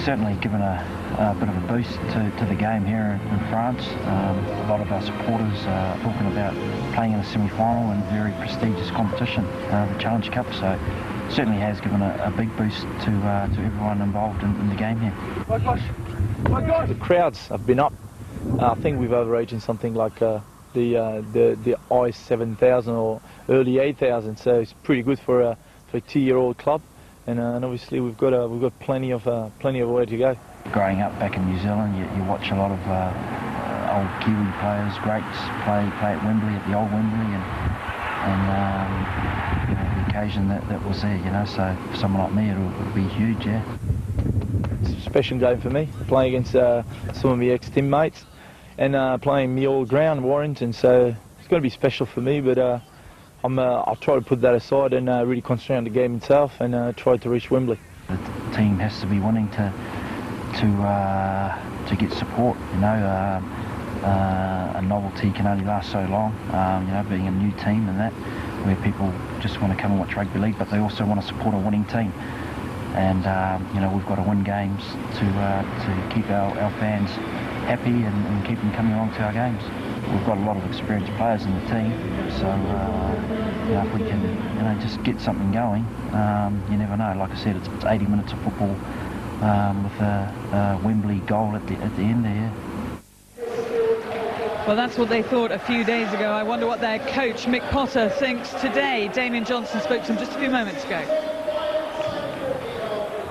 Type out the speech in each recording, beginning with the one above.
certainly given a bit of a boost to the game here in France. A lot of our supporters are talking about playing in a semi-final in a very prestigious competition, the Challenge Cup, so certainly has given a big boost to everyone involved in the game here. The crowds have been up. I think we've overreached something like the I 7,000 or early 8,000, so it's pretty good for a 2-year-old club, and obviously we've got plenty of way to go. Growing up back in New Zealand, you watch a lot of old Kiwi players, greats play at Wembley, at the old Wembley, and you know, the occasion that was there, you know. So for someone like me, it'll be huge, yeah. It's a special game for me, playing against some of my ex-teammates, and playing me old ground, Warrington. So it's going to be special for me, but I'll try to put that aside and really concentrate on the game itself and try to reach Wembley. The team has to be willing to get support. You know, a novelty can only last so long. You know, being a new team and that, where people just want to come and watch rugby league, but they also want to support a winning team. And you know, we've got to win games to keep our fans happy and keep them coming along to our games. We've got a lot of experienced players in the team, so you know, if we can, you know, just get something going, you never know. Like I said, it's 80 minutes of football with a Wembley goal at the end there. Well, that's what they thought a few days ago. I wonder what their coach, Mick Potter, thinks today. Damien Johnson spoke to him just a few moments ago.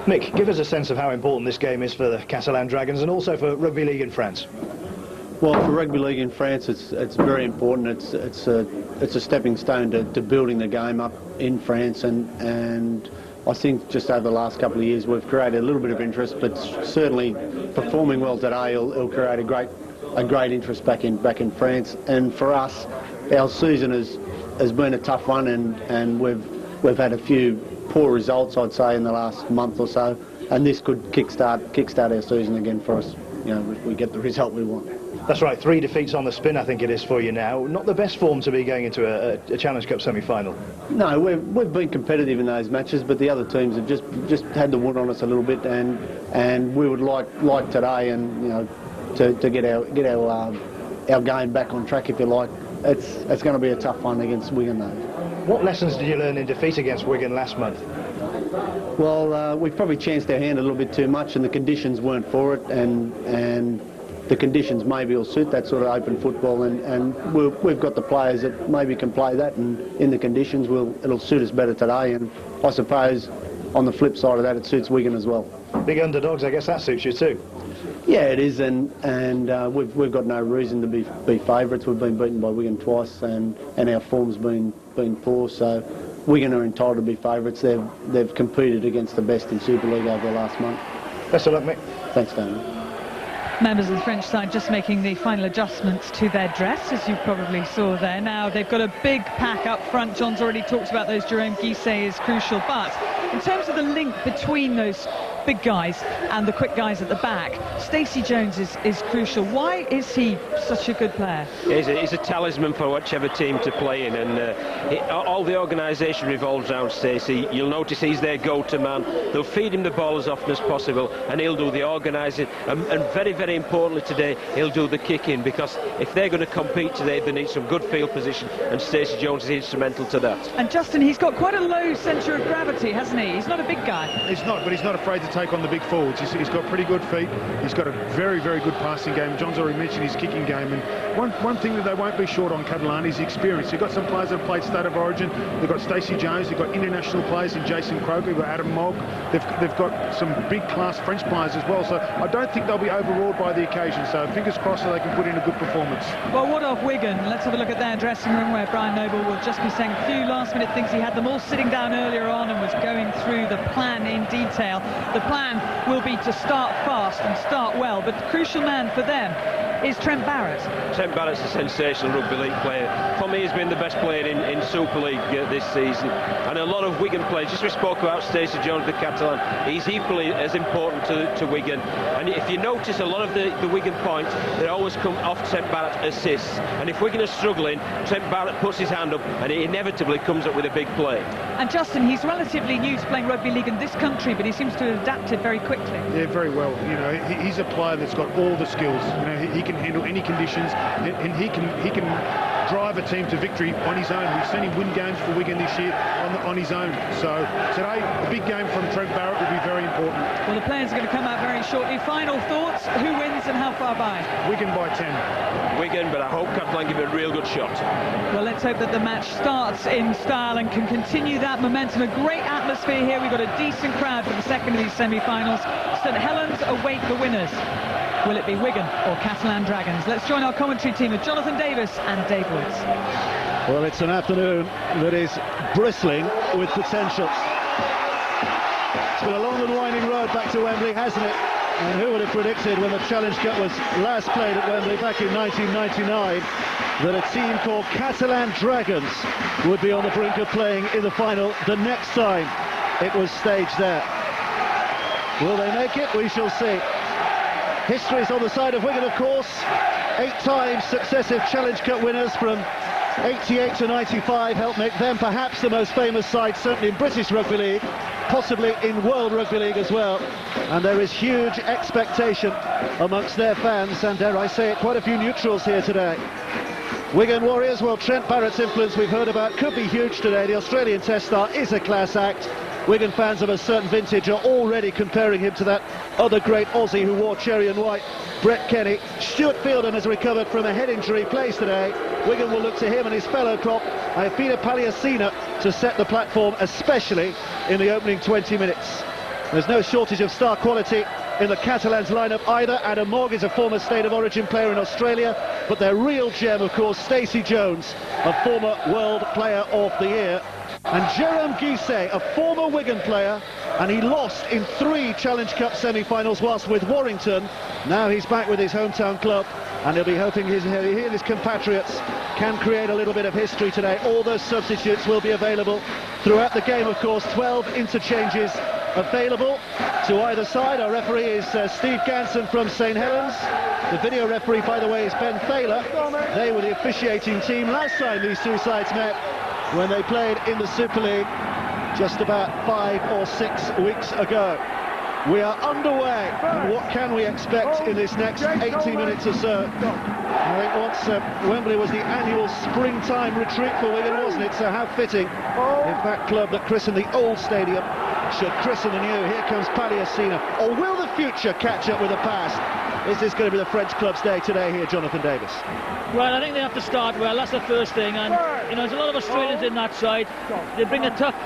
Mick, give us a sense of how important this game is for the Catalan Dragons and also for rugby league in France. Well, for rugby league in France, it's very important. It's a stepping stone to building the game up in France, and I think just over the last couple of years we've created a little bit of interest, but certainly performing well today will create a great interest back in France. And for us, our season has been a tough one, and we've had a few poor results, I'd say, in the last month or so, and this could kickstart our season again for us, you know, if we get the result we want. That's right, 3 defeats on the spin, I think it is, for you now. Not the best form to be going into a Challenge Cup semi-final. No, we've been competitive in those matches, but the other teams have just had the wood on us a little bit, and we would like today, and you know, to get our game back on track, if you like. It's going to be a tough one against Wigan, though. What lessons did you learn in defeat against Wigan last month? Well, we've probably chanced our hand a little bit too much, and the conditions weren't for it, and the conditions maybe will suit that sort of open football, and we've got the players that maybe can play that, and in the conditions it'll suit us better today, and I suppose on the flip side of that, it suits Wigan as well. Big underdogs, I guess that suits you too. Yeah, it is, and we've got no reason to be favourites. We've been beaten by Wigan twice, and our form's been poor, so Wigan are entitled to be favourites. They've competed against the best in Super League over the last month. Best of luck, Mick. Thanks, Damien. Members of the French side just making the final adjustments to their dress, as you probably saw there. Now they've got a big pack up front. John's already talked about those. Jerome Guisset is crucial, but in terms of the link between those big guys and the quick guys at the back, Stacey Jones is crucial. Why is he such a good player? He's a talisman for whichever team to play in, and all the organisation revolves around Stacey. You'll notice he's their go-to man. They'll feed him the ball as often as possible, and he'll do the organising, and very, very importantly today, he'll do the kicking, because if they're going to compete today, they need some good field position, and Stacey Jones is instrumental to that. And Justin, he's got quite a low centre of gravity, hasn't he? He's not a big guy. He's not, but he's not afraid to take on the big forwards. He's got pretty good feet. He's got a very, very good passing game. John's already mentioned his kicking game, and one thing that they won't be short on Catalan is experience. You've got some players that have played State of Origin. They've got Stacey Jones. They've got international players in Jason Croker. They've got Adam Mogg. They've got some big class French players as well. So I don't think they'll be overawed by the occasion. So fingers crossed that they can put in a good performance. Well, what of Wigan? Let's have a look at their dressing room, where Brian Noble will just be saying a few last-minute things. He had them all sitting down earlier on and was going through the plan in detail. The plan will be to start fast and start well, but the crucial man for them is Trent Barrett. Trent Barrett's a sensational rugby league player. For me, he's been the best player in Super League this season. And a lot of Wigan players, just we spoke about Stacey Jones, the Catalan, he's equally as important to Wigan. And if you notice, a lot of the Wigan points, they always come off Trent Barrett assists. And if Wigan are struggling, Trent Barrett puts his hand up and it inevitably comes up with a big play. And Justin, he's relatively new to playing rugby league in this country, but he seems to have adapted very quickly. Yeah, very well. You know, he's a player that's got all the skills. You know, he can handle any conditions, and he can drive a team to victory on his own. We've seen him win games for Wigan this year on his own. So today, a big game from Trent Barrett will be very important. Well, the players are going to come out very shortly. Final thoughts, who wins and how far by? Wigan by 10. Wigan, but I hope Catalan give it a real good shot. Well, let's hope that the match starts in style and can continue that momentum. A great atmosphere here. We've got a decent crowd for the second of these semi-finals. St Helens await the winners. Will it be Wigan or Catalan Dragons? Let's join our commentary team of Jonathan Davis and Dave Woods. Well, it's an afternoon that is bristling with potential. It's been a long and winding road back to Wembley, hasn't it? And who would have predicted when the Challenge Cup was last played at Wembley back in 1999 that a team called Catalan Dragons would be on the brink of playing in the final the next time it was staged there. Will they make it? We shall see. History's on the side of Wigan, of course. 8 times successive Challenge Cup winners from 88 to 95 helped make them perhaps the most famous side, certainly in British Rugby League, possibly in World Rugby League as well. And there is huge expectation amongst their fans, and dare I say it, quite a few neutrals here today. Wigan Warriors, well, Trent Barrett's influence we've heard about could be huge today. The Australian Test star is a class act. Wigan fans of a certain vintage are already comparing him to that other great Aussie who wore cherry and white, Brett Kenny. Stuart Fielden has recovered from a head injury, plays today. Wigan will look to him and his fellow prop, Ifina Paliasina, to set the platform, especially in the opening 20 minutes. There's no shortage of star quality in the Catalans lineup either. Adam Mogg is a former State of Origin player in Australia, but their real gem, of course, Stacey Jones, a former World Player of the Year. And Jerome Guisset, a former Wigan player, and he lost in 3 Challenge Cup semi-finals whilst with Warrington. Now he's back with his hometown club, and he'll be hoping he and his compatriots can create a little bit of history today. All those substitutes will be available throughout the game, of course. 12 interchanges available to either side. Our referee is Steve Ganson from St Helens. The video referee, by the way, is Ben Thaler. They were the officiating team last time these two sides met, when they played in the Super League just about 5 or 6 weeks ago. We are underway, and what can we expect in this next 80 minutes or so? I think once Wembley was the annual springtime retreat for Wigan, wasn't it? So how fitting if that club that christened the old stadium should christen the new. Here comes Paliasina. Or will the future catch up with the past? Is this going to be the French club's day today here, Jonathan Davis? Well, I think they have to start well, that's the first thing. And, you know, there's a lot of Australians in that side. They bring a tough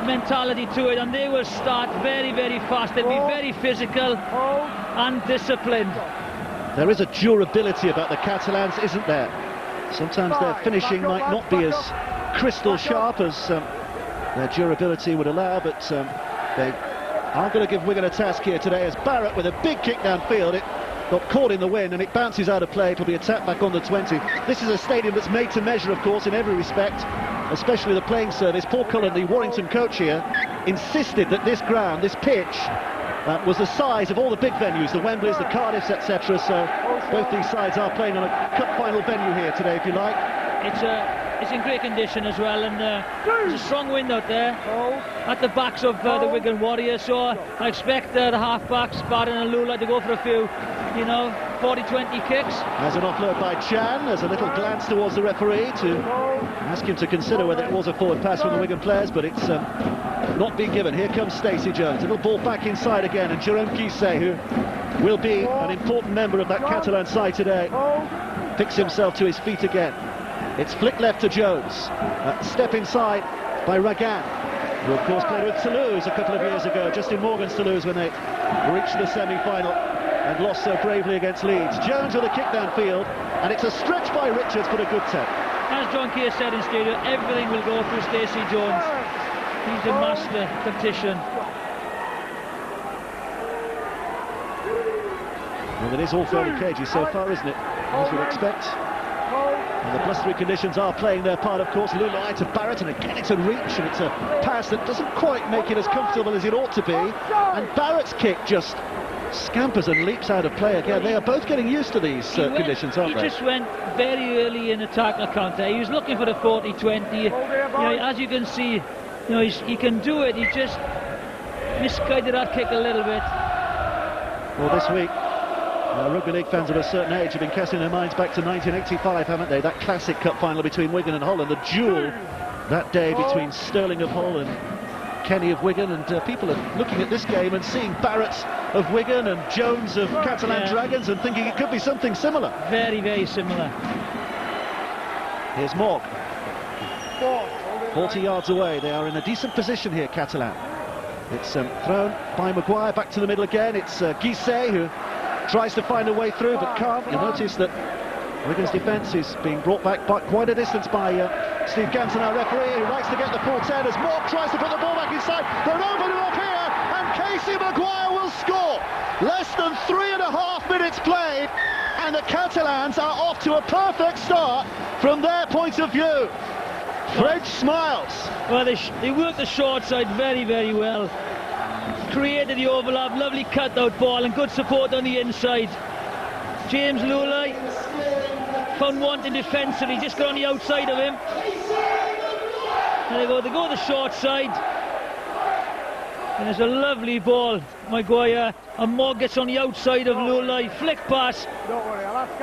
mentality to it, and they will start very, very fast. They'll be very physical and disciplined. There is a durability about the Catalans, isn't there? Sometimes their finishing might not be as crystal sharp as their durability would allow, but they are going to give Wigan a task here today, as Barrett, with a big kick downfield, it got caught in the wind and it bounces out of play. It will be attacked back on the 20. This is a stadium that's made to measure, of course, in every respect, especially the playing surface. Paul Cullen, the Warrington coach here, insisted that this ground, this pitch, was the size of all the big venues, the Wembleys, the Cardiffs, etc. So both these sides are playing on a cup final venue here today, if you like. It's in great condition as well, and there's a strong wind out there at the backs of the Wigan Warriors, so I expect the half-backs, Barron and Lula, to go for a few, you know, 40-20 kicks. There's an offload by Chan. There's a little glance towards the referee to ask him to consider whether it was a forward pass from the Wigan players, but it's not been given. Here comes Stacey Jones. A little ball back inside again, and Jerome Guisset, who will be an important member of that Catalan side today, picks himself to his feet again. It's flick left to Jones. Step inside by Ragan, who of course played with Toulouse a couple of years ago, Justin Morgan's Toulouse, when they reached the semi-final and lost so bravely against Leeds. Jones with a kick downfield, and it's a stretch by Richards, but a good tap. As John Keir said in studio, everything will go through Stacey Jones. He's a master tactician. Well, it is all fairly cagey so far, isn't it? As you'd expect. And the blustery conditions are playing their part, of course. Lulai to Barrett, and again it's a reach, and it's a pass that doesn't quite make it as comfortable as it ought to be. And Barrett's kick just scampers and leaps out of play again. They are both getting used to these conditions, aren't they? He just went very early in the tackle counter. He was looking for the 40-20. You know, as you can see, you know, he can do it. He just misguided that kick a little bit. Well, this week, rugby league fans of a certain age have been casting their minds back to 1985, haven't they? That classic cup final between Wigan and Hull, and the duel that day between Sterling of Hull and Kenny of Wigan, and people are looking at this game and seeing Barrett of Wigan and Jones of Catalan Dragons and thinking it could be something similar. Very, very similar. Here's Morg. 40 yards away. They are in a decent position here, Catalan. It's thrown by Maguire back to the middle again. It's Guisset who tries to find a way through but can't. You'll notice that Wigan's defence is being brought back quite a distance by Steve Ganson, our referee, who likes to get the full 10 as Morg tries to put the ball back inside. They're over to up here, and Casey Maguire will score. Less than 3.5 minutes played, and the Catalans are off to a perfect start from their point of view. French smiles. Well, they worked the short side very, very well. Created the overlap, lovely cut-out ball and good support on the inside. James Lulai found wanting defensively, just got on the outside of him. And they go the short side. And there's a lovely ball. Maguire, and Morg gets on the outside of Lulai, flick pass.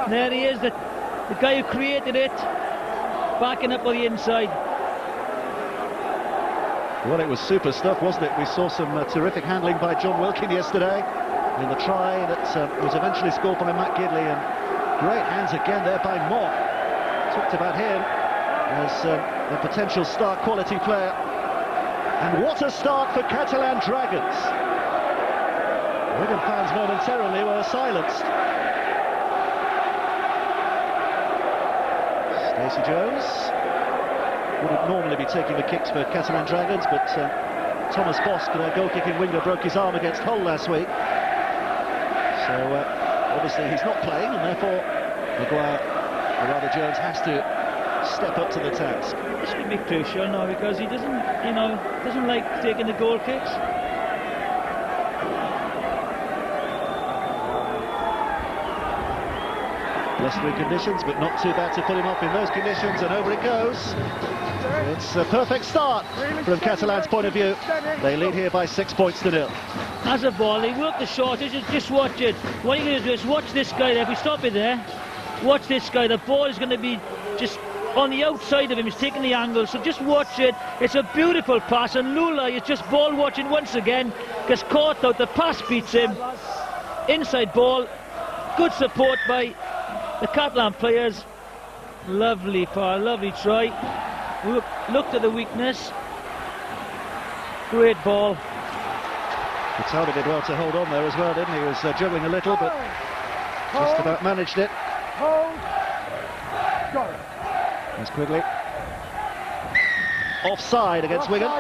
There he is, the guy who created it, backing up on the inside. Well, it was super stuff, wasn't it? We saw some terrific handling by John Wilkin yesterday in the try that was eventually scored by Matt Gidley, and great hands again there by Morg. Talked about him as a potential star quality player. And what a start for Catalan Dragons. Wigan fans momentarily were silenced. Stacey Jones wouldn't normally be taking the kicks for Catalan Dragons, but Thomas Bosk, their goal-kicking winger, broke his arm against Hull last week. So obviously he's not playing, and therefore Maguire, or rather Jones, has to step up to the task. This could be crucial now because he doesn't like taking the goal kicks. Blustery conditions, but not too bad to pull him off in those conditions, and over it goes. It's a perfect start from Catalan's point of view. They lead here by 6 points to 0. As a ball, they work the short, just watch it. What you're going to do is watch this guy there. If we stop it there, watch this guy. The ball is going to be just on the outside of him. He's taking the angle, so just watch it. It's a beautiful pass, and Lulai is just ball watching once again. Gets caught out, the pass beats him. Inside ball, good support by the Catalan players. Lovely try. Looked at the weakness. Great ball. Catalan did well to hold on there as well, didn't he? He was juggling a little, but just about managed it. That's Quigley. Offside against Wigan.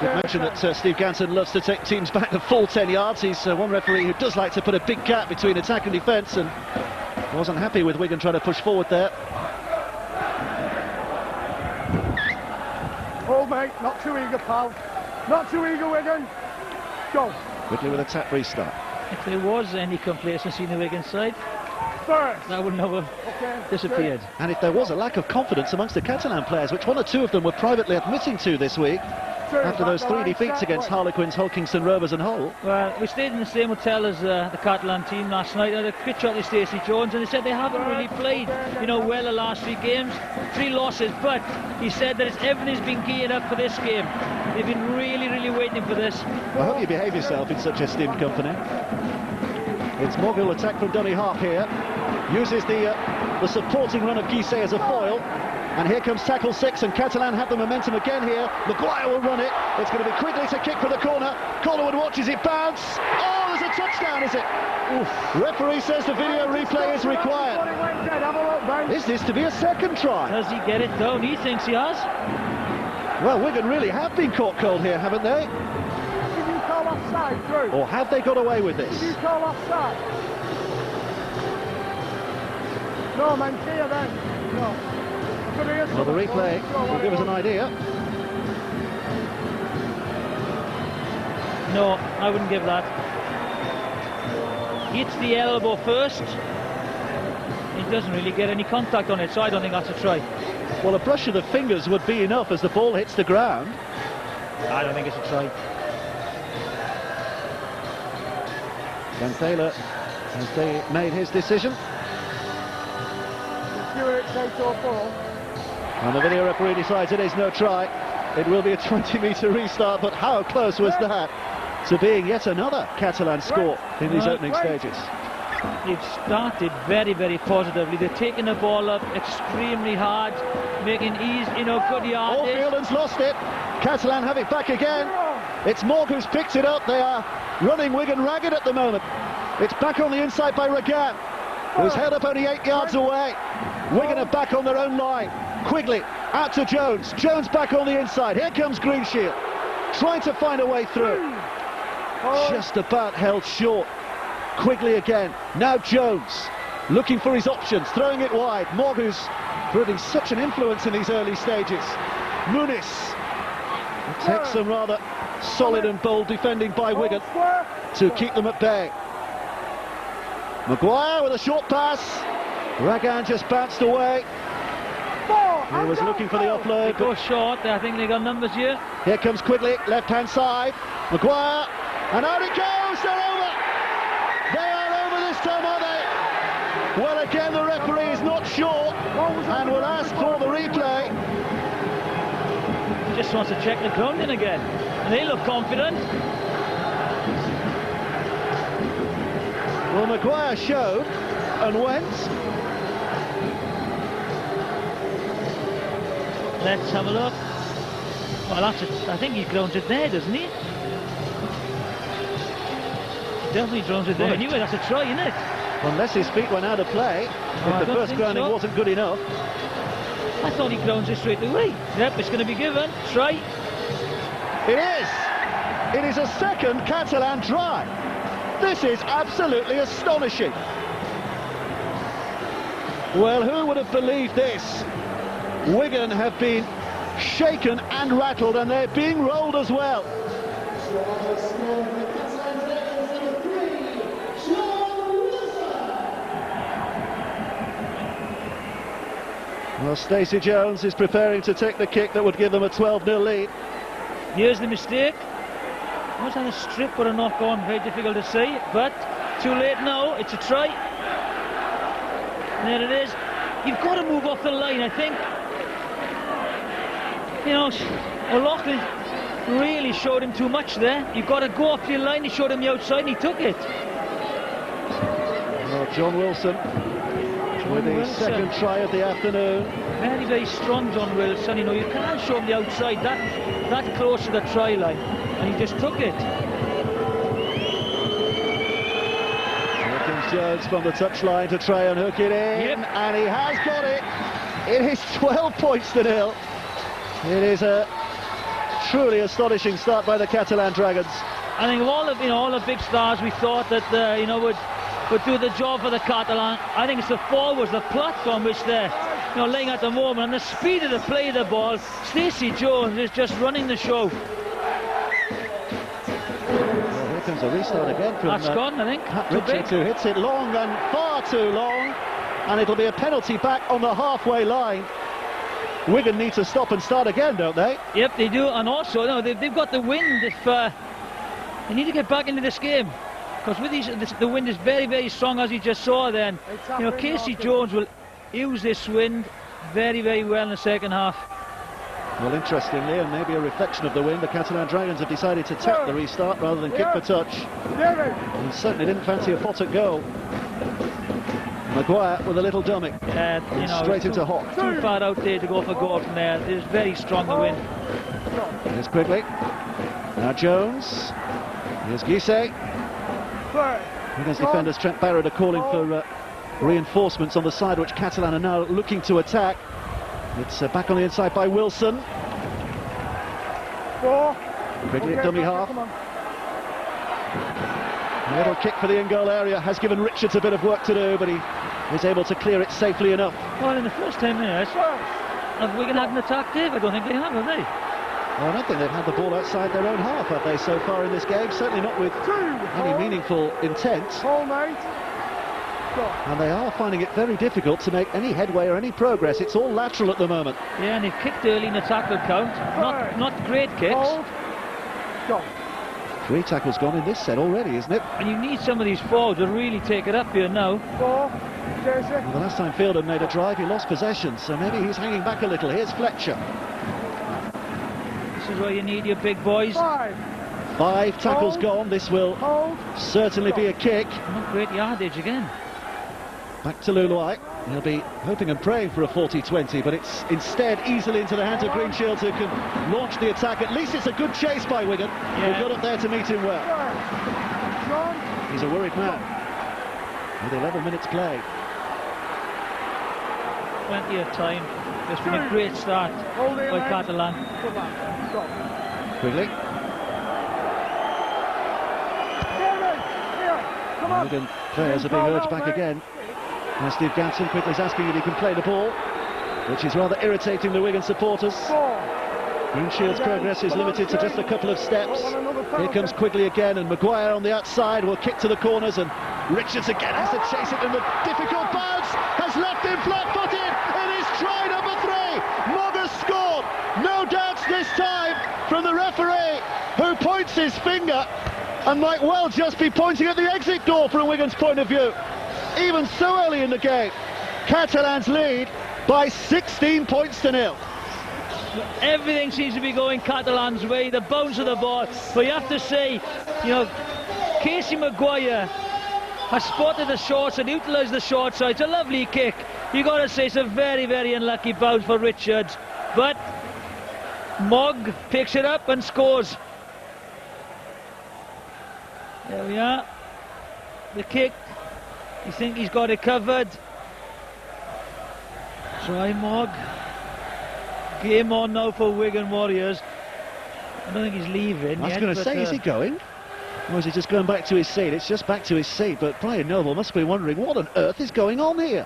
We've mentioned that Steve Ganson loves to take teams back the full 10 yards. He's one referee who does like to put a big gap between attack and defence, and wasn't happy with Wigan trying to push forward there. Oh mate, not too eager, pal. Not too eager, Wigan. Go. Quickly with a tap restart. If there was any complacency in the Wigan side, that would never have disappeared. And if there was a lack of confidence amongst the Catalan players, which one or two of them were privately admitting to this week, after those 3 defeats against Harlequins, Hull, Kingston Rovers and Hull. Well, we stayed in the same hotel as the Catalan team last night. I had a quick chat with Stacey Jones, and he said they haven't really played, well the last 3 games, 3 losses, but he said that everything's been geared up for this game. They've been really waiting for this. I hope you behave yourself in such esteemed company. It's Morgul attack from Dunny Harp here. Uses the supporting run of Guisset as a foil. And here comes tackle 6, and Catalan have the momentum again here. Maguire will run it. It's going to be Quigley to kick for the corner. Collarwood watches it bounce. Oh, there's a touchdown, is it? Oof. Referee says the video replay is required. Is this to be a second try? Does he get it down? He thinks he has. Well, Wigan really have been caught cold here, haven't they? offside, Drew? Or have they got away with this? Did you call offside? No, Mancia then. No. I could hear Well, the something. replay will give us an idea. No, I wouldn't give that. Hits the elbow first. He doesn't really get any contact on it, so I don't think that's a try. Well, a brush of the fingers would be enough as the ball hits the ground. I don't think it's a try. Dan Taylor has made his decision. And the video referee decides it is no try. It will be a 20-metre restart, but how close was that to being yet another Catalan score in these opening stages? They've started very, very positively. They're taking the ball up extremely hard, making easy, good yardage. Allfield's lost it. Catalan have it back again. It's Morg who's picked it up. They are running Wigan ragged at the moment. It's back on the inside by Regan, who's held up only 8 yards away. Wigan are back on their own line. Quigley out to Jones. Jones back on the inside. Here comes Greenshield, trying to find a way through. Just about held short. Quigley again. Now Jones looking for his options, throwing it wide. Morg, who's proving such an influence in these early stages. Muniz. It takes some rather solid and bold defending by Wigan to keep them at bay. Maguire with a short pass. Ragan just bounced away. He was looking for the offload. They go short. I think they got numbers here. Here comes Quigley, left-hand side. Maguire, and out it goes. They're over. They are over this time, are they? Well, again, the referee is not sure and will ask for the replay. He just wants to check the grounding again, and they look confident. Well, Maguire showed and went. Let's have a look. Well, I think he grounds it there, doesn't he? Definitely grounds it there. Anyway, that's a try, isn't it? Unless his feet went out of play, if the first grounding wasn't good enough. I thought he grounds it straight away. Yep, it's going to be given. Try. It is. It is a second Catalan try. This is absolutely astonishing. Well, who would have believed this? Wigan have been shaken and rattled, and they're being rolled as well. Well, Stacey Jones is preparing to take the kick that would give them a 12-0 lead. Here's the mistake. Was that a strip or a knock-on? Very difficult to say, but too late now. It's a try. There it is. You've got to move off the line, I think. You know, O'Loughlin really showed him too much there. You've got to go off your line. He showed him the outside and he took it. Well, John Wilson with the second try of the afternoon. Very, very strong, John Wilson. You know, you can't show him the outside that close to the try line, and he just took it. Here comes Jones from the touchline to try and hook it in, and he has got it. It is 12 points to 0. It is a truly astonishing start by the Catalan Dragons. I think of all the big stars we thought that would do the job for the Catalan. I think it's the forwards, the platform which they're laying at the moment, and the speed of the play of the ball. Stacey Jones is just running the show. Well, here comes a restart again from that's gone, I think. Richards, who hits it long and far too long, and it'll be a penalty back on the halfway line. Wigan need to stop and start again, don't they? Yep, they do, and also they've got the wind. If they need to get back into this game, because with the wind is very, very strong, as you just saw. Then Casey Jones will use this wind very, very well in the second half. Well, interestingly, and maybe a reflection of the wind, the Catalan Dragons have decided to tap the restart rather than kick for touch, and certainly didn't fancy a pot at goal. Maguire with a little dummy, straight into Hock. Too far out there to go for goal from there. It is very strong, the wind. Here's Quigley. Now Jones. Here's Guisset. Wigan's defenders Trent Barrett are calling for reinforcements on the side, which Catalan are now looking to attack. It's back on the inside by Wilson. Quigley at dummy half. A little kick for the in-goal area has given Richards a bit of work to do, but he is able to clear it safely enough. Well, in the first 10 minutes, have Wigan had an attack, Dave? I don't think they have they? Well, I don't think they've had the ball outside their own half, have they, so far in this game? Certainly not with any meaningful intent. And they are finding it very difficult to make any headway or any progress. It's all lateral at the moment. Yeah, and they've kicked early in the tackle count. Not great kicks. 3 tackles gone in this set already, isn't it? And you need some of these forwards to really take it up here now. Well, the last time Fielder made a drive, he lost possession, so maybe he's hanging back a little. Here's Fletcher. This is where you need your big boys. 5 tackles gone. This will certainly be a kick. Not great yardage again. Back to Luluai. He'll be hoping and praying for a 40-20, but it's instead easily into the hands of Greenshields, who can launch the attack. At least it's a good chase by Wigan, who got up there to meet him well. He's a worried man with 11 minutes played. Plenty of time. It's been a great start by Catalan. Quigley. Wigan players are being urged back again. Now Steve Ganson quickly is asking if he can play the ball, which is rather irritating the Wigan supporters. Greenshield's progress is limited to just a couple of steps. Here comes Quigley again, and Maguire on the outside will kick to the corners, and Richards again has to chase it, and the difficult bounce has left him flat-footed. It is try number 3. Mogg has scored. No doubts this time from the referee, who points his finger and might well just be pointing at the exit door from Wigan's point of view. Even so early in the game, Catalans lead by 16 points to 0. Everything seems to be going Catalan's way, the bounce of the ball. But you have to say, you know, Casey Maguire has spotted the short side, utilised the short side. It's a lovely kick. You got to say it's a very, very unlucky bounce for Richards. But Mogg picks it up and scores. There we are. The kick. You think he's got it covered. Try Mogg. Game on now for Wigan Warriors. I don't think he's leaving. I was going to say, is he going? Or is he just going back to his seat? It's just back to his seat, but Brian Noble must be wondering what on earth is going on here.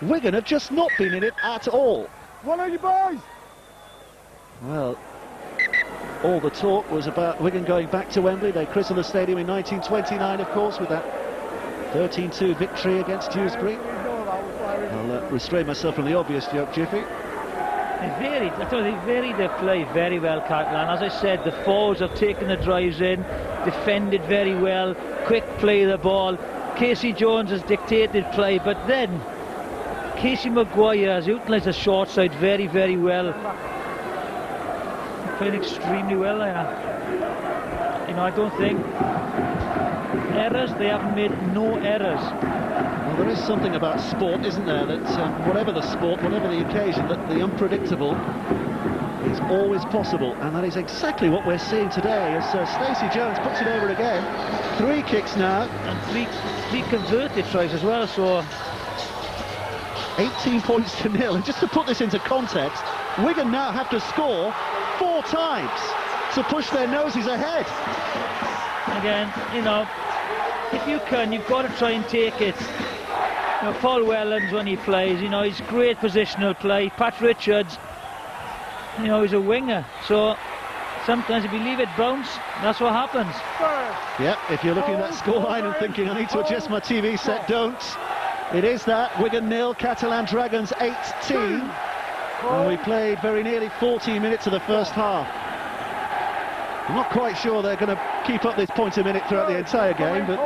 Wigan have just not been in it at all. One of you boys! Well, all the talk was about Wigan going back to Wembley. They christened the stadium in 1929, of course, with that 13-2 victory against Dewsbury. I'll restrain myself from the obvious joke, Jiffy. I thought they varied their play very well, Catalan. As I said, the forwards have taken the drives in, defended very well, quick play of the ball. Casey Jones has dictated play, but then Casey Maguire has utilised the short side very, very well. Playing extremely well there. You know, I don't think errors, they haven't made no errors. Well, there is something about sport, isn't there, that whatever the sport, whatever the occasion, that the unpredictable is always possible, and that is exactly what we're seeing today as Stacey Jones puts it over again. 3 kicks now. And three converted tries as well, so 18 points to 0. And just to put this into context, Wigan now have to score 4 times to push their noses ahead. Again, you know, if you can, you've got to try and take it. You know, Paul Wellens, when he plays, you know, he's great positional play. Pat Richards, you know, he's a winger, so sometimes if you leave it bounce, that's what happens. Yeah, if you're looking at that scoreline and thinking I need to adjust my TV set, don't. It is that. Wigan 0, Catalan Dragons 18. And we played very nearly 40 minutes of the first half. I'm not quite sure they're going to keep up this point a minute throughout the entire game, but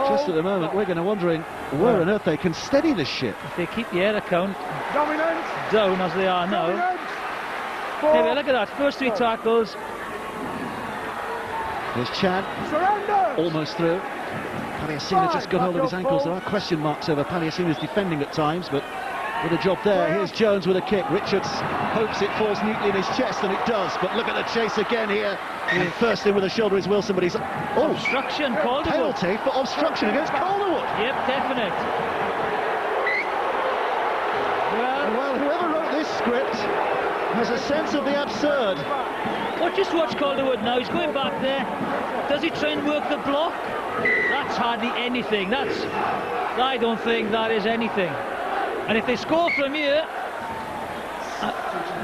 just at the moment Wigan are wondering where on earth they can steady this ship. If they keep the error count down as they are now. Anyway, look at that, first 3 tackles. There's Chad, almost through. Paliasina just got hold of his ankles. There are question marks over Paliasina's defending at times, but with a job there. Here's Jones with a kick. Richards hopes it falls neatly in his chest, and it does. But look at the chase again here. And first in with the shoulder is Wilson, but he's... Oh, obstruction, Calderwood. Penalty for obstruction against Calderwood. Yep, definite. Well, whoever wrote this script has a sense of the absurd. Well, just watch Calderwood now. He's going back there. Does he try and work the block? That's hardly anything. I don't think that is anything. And if they score from here,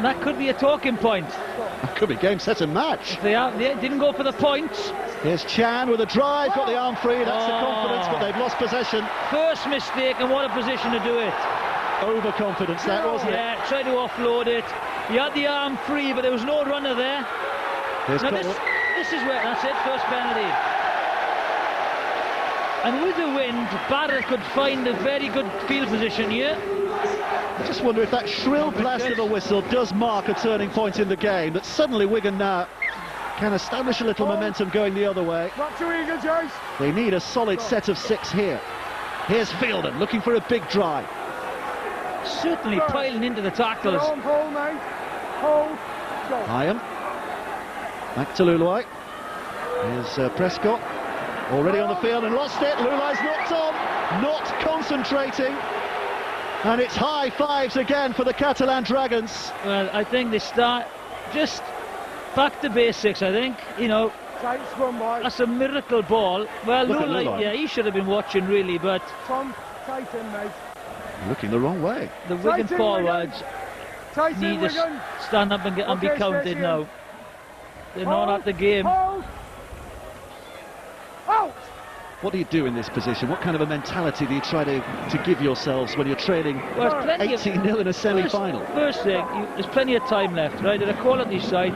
that could be a talking point. That could be game, set and match. They didn't go for the points. Here's Chan with a drive, got the arm free. That's the confidence, but they've lost possession. First mistake, and what a position to do it. Overconfidence, that wasn't it? Yeah, tried to offload it. He had the arm free, but there was no runner there. Now this is where, that's it, first penalty. And with the wind, Barrett could find a very good field position here. I just wonder if that shrill blast of a whistle does mark a turning point in the game, that suddenly Wigan now can establish a little momentum going the other way. Not too eager, Jace. They need a solid set of 6 here. Here's Fielden looking for a big drive. Certainly piling into the tackles. Hold, mate. Hold. Go. Iron. Back to Luluai. Here's Prescott. Already on the field and lost it. Lulai's knocked on. Not concentrating. And it's high fives again for the Catalan Dragons. Well, I think they start just back to basics, I think. You know, that's a miracle ball. Well, Lulai, yeah, he should have been watching really, but... Tom, tight in, mate. Looking the wrong way. The Wigan forwards need to stand up and be counted now. They're not at the game. Hold. Out. What do you do in this position? What kind of a mentality do you try to give yourselves when you're trailing 18-0 in a semi-final? First thing, there's plenty of time left, right? They're a quality side.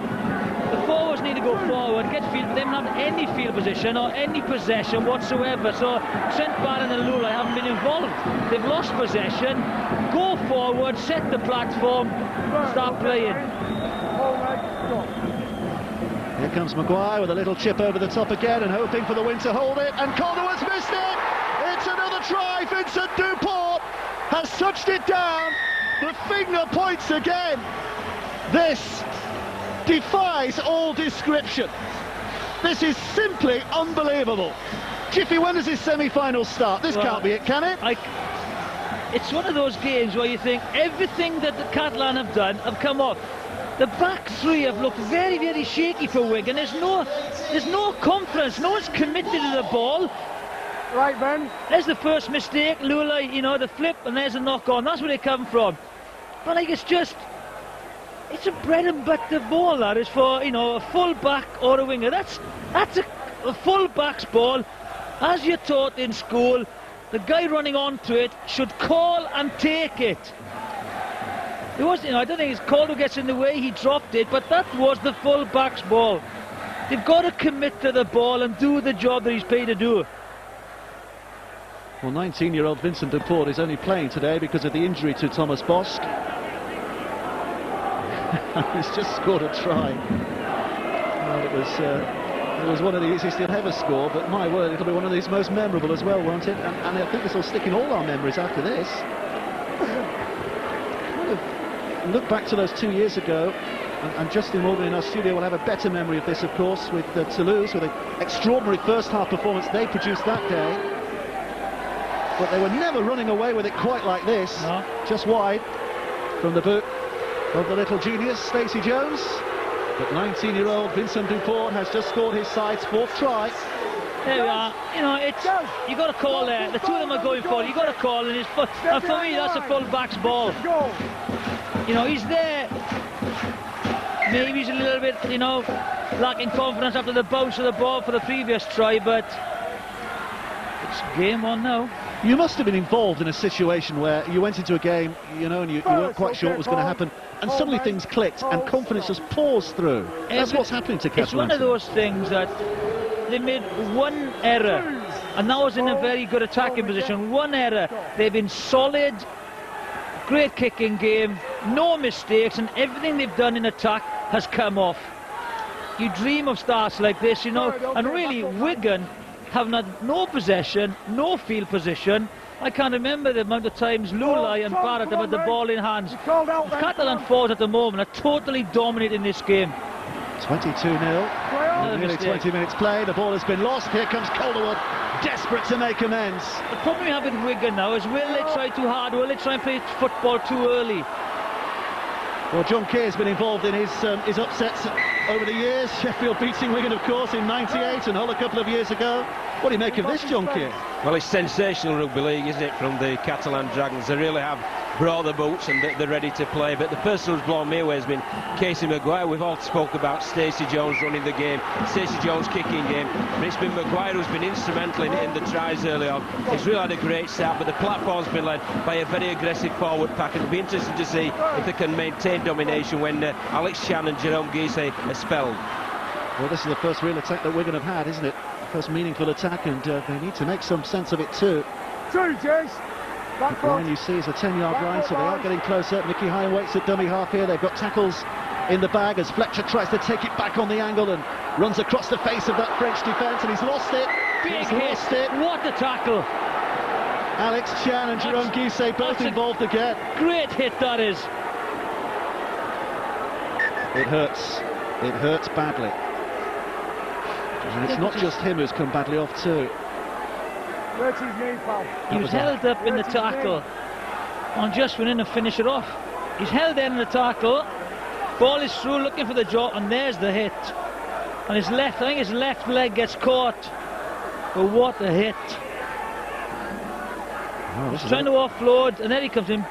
The forwards need to go forward, get field, but they haven't had any field position or any possession whatsoever. So Trent Barron and Lulai haven't been involved. They've lost possession. Go forward, set the platform, start playing. Here comes Maguire with a little chip over the top again and hoping for the win to hold it, and Calderwood's missed it! It's another try. Vincent Dupont has touched it down. The finger points again. This defies all description. This is simply unbelievable. Jiffy, when does this semi-final start? This can't be it, can it? It's one of those games where you think everything that the Catalan have done have come off. The back three have looked very, very shaky for Wigan. There's no confidence. No one's committed to the ball. Right, Ben. There's the first mistake. Lulai, you know, the flip, and there's a knock on. That's where they come from. But like, it's a bread and butter ball. That is for, you know, a full back or a winger. That's a full back's ball, as you're taught in school. The guy running onto it should call and take it. It was, you know, I don't think his Calder gets in the way, he dropped it, but that was the full back's ball. They've got to commit to the ball and do the job that he's paid to do. Well, 19-year-old Vincent Dupont is only playing today because of the injury to Thomas Bosk. He's just scored a try. Well, it was one of the easiest he'll ever score, but my word, it'll be one of these most memorable as well, won't it? And I think this will stick in all our memories after this. Look back to those 2 years ago, and Justin Morgan in our studio will have a better memory of this, of course, with Toulouse, with an extraordinary first-half performance they produced that day. But they were never running away with it quite like this. No. Just wide from the boot of the little genius, Stacey Jones. But 19-year-old Vincent Dupont has just scored his side's 4th try. There we are. You know, you got to call there. The two of them are going for it. You got to call, and for me, that's a full back's ball. You know, he's there. Maybe he's a little bit, you know, lacking confidence after the bounce of the ball for the previous try, but it's game on now. You must have been involved in a situation where you went into a game, you know, and you weren't quite sure what was going to happen, and suddenly things clicked and confidence just pours through. That's what's happening to Catalan. It's one of those things that they made one error, and that was in a very good attacking position. One error. They've been solid, great kicking game, no mistakes, and everything they've done in attack has come off. You dream of starts like this, you know, and really Wigan have had no possession, no field position. I can't remember the amount of times Lulai and Barrett have had the ball in hands. The Catalan forwards at the moment are totally dominating this game. 22-0, nearly 20 minutes play, the ball has been lost. Here comes Calderwood, desperate to make amends. The problem we have with Wigan now is, will they try too hard, will they try and play football too early? Well, John Kay has been involved in his upsets over the years. Sheffield beating Wigan, of course, in '98 and Hull a couple of years ago. What do you make of this, John Keir? Well, it's sensational rugby league, isn't it, from the Catalan Dragons? They really have brought the boots and they're ready to play. But the person who's blown me away has been Casey Maguire. We've all spoke about Stacey Jones running the game, Stacey Jones kicking game, but it's been Maguire who's been instrumental in the tries early on. He's really had a great start, but the platform's been led by a very aggressive forward pack. It'll be interesting to see if they can maintain domination when Alex Chan and Jerome Guisset are spelled. Well, this is the first real attack that Wigan have had, isn't it? First meaningful attack, and they need to make some sense of it too. The line you see is a 10-yard line, so they are getting closer. Mickey Hine waits at dummy half here. They've got tackles in the bag as Fletcher tries to take it back on the angle and runs across the face of that French defence, and he's lost it. Big hit. What a tackle. Alex Chan and Jerome Guisset both involved again. Great hit that is. It hurts. It hurts badly. And it's not just him who's come badly off too. He was held up in the tackle and just went in and finished it off. He's held in the tackle, ball is through looking for the jaw, and there's the hit. And his left, I think his left leg gets caught. But what a hit. Oh, He's trying to offload, and then he comes in.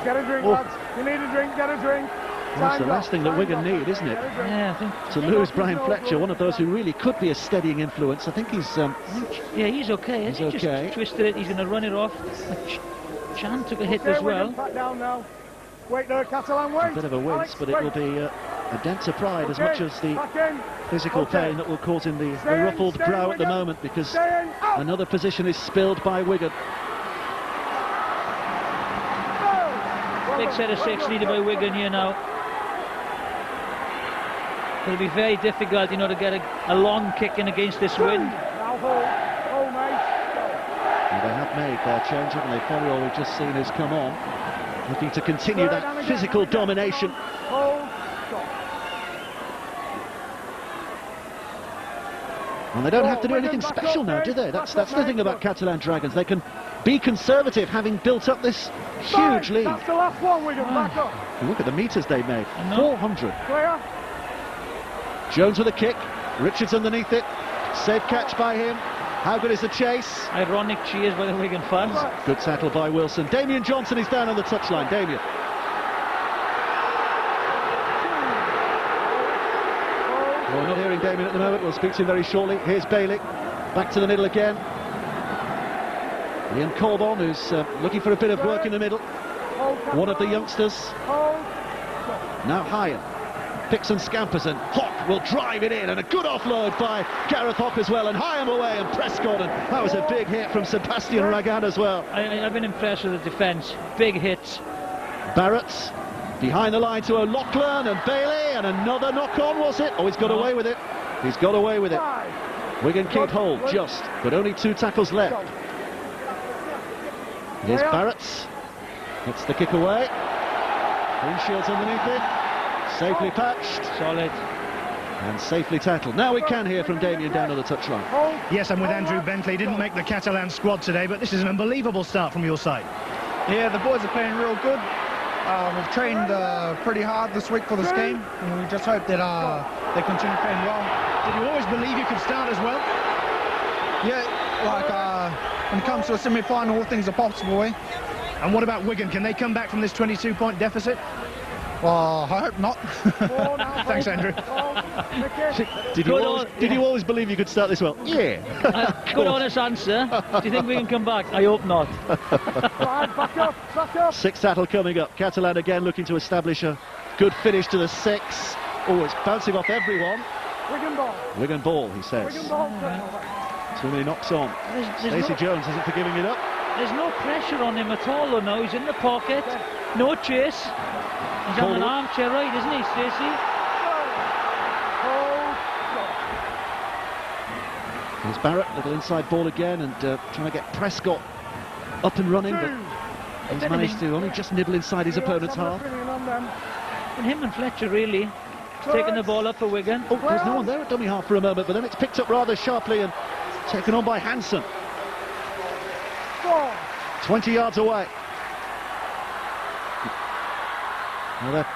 Get a drink, lads. You need a drink, get a drink. Well, that's the last thing that Wigan need, isn't it? Yeah, I think. To lose Brian Fletcher, one of those who really could be a steadying influence. I think he's... yeah, he's okay. He's okay. Just twisted it, he's going to run it off. Chan took a hit as well. Back down now. Wait there, Catalan, wait. A bit of a wince, but it will be a dent to pride as much as the physical pain that will cause him the ruffled brow at the moment, because another position is spilled by Wigan. Big set of six needed by Wigan here now. It'll be very difficult, you know, to get a long kick in against this wind. Now hold, mate. Well, they have made their change, haven't they? Ferriol, we've just seen, has come on, looking to continue that physical domination. And they don't have to do anything special now, do they? That's the thing about Catalan Dragons. They can be conservative, having built up this huge lead. That's the last one, Wigan, back up. Look at the metres they've made. 400. Clear. Jones with a kick. Richards underneath it. Safe catch by him. How good is the chase? Ironic cheers by the Wigan fans. Good tackle by Wilson. Damien Johnson is down on the touchline. Damien. Well, we're not hearing Damien at the moment. We'll speak to him very shortly. Here's Bailey. Back to the middle again. Ian Colborne, who's looking for a bit of work in the middle. One of the youngsters. Now Hine. Picks and scampers, and Hock will drive it in, and a good offload by Gareth Hock as well, and Hyam away, and Prescott, and that was a big hit from Sebastian Ragan as well. I've been impressed with the defence. Big hits. Barrett behind the line to O'Loughlin and Bailey, and another knock on, was it? Oh, he's got away with it. He's got away with it. Wigan keep hold just, but only 2 tackles left. Here's Barrett. Gets the kick away. Winshield's underneath it. Safely patched. Solid. And safely tackled. Now we can hear from Damien down on the touchline. Yes, I'm with Andrew Bentley. Didn't make the Catalan squad today, but this is an unbelievable start from your side. Yeah, the boys are playing real good. We've trained pretty hard this week for this game, and we just hope that they continue playing well. Did you always believe you could start as well? Yeah, like when it comes to a semi-final, all things are possible, eh? And what about Wigan? Can they come back from this 22-point deficit? Well, I hope not. Thanks, Andrew. Did you always believe you could start this well? Yeah. Good honest answer. Do you think we can come back? I hope not. Back up. 6th tackle coming up. Catalan again looking to establish a good finish to the 6. Oh, it's bouncing off everyone. Wigan ball, he says. Too many knocks on. Stacey Jones isn't forgiving it up. There's no pressure on him at all, though. No, he's in the pocket. No chase. He's on an armchair right, isn't he, Stacey? There's Barrett, little inside ball again, and trying to get Prescott up and running, but he's managed to only just nibble inside his opponent's half. And him and Fletcher really taking the ball up for Wigan. Oh, there's no one there at dummy half for a moment, but then it's picked up rather sharply and taken on by Hansen. 20 yards away. Well, they're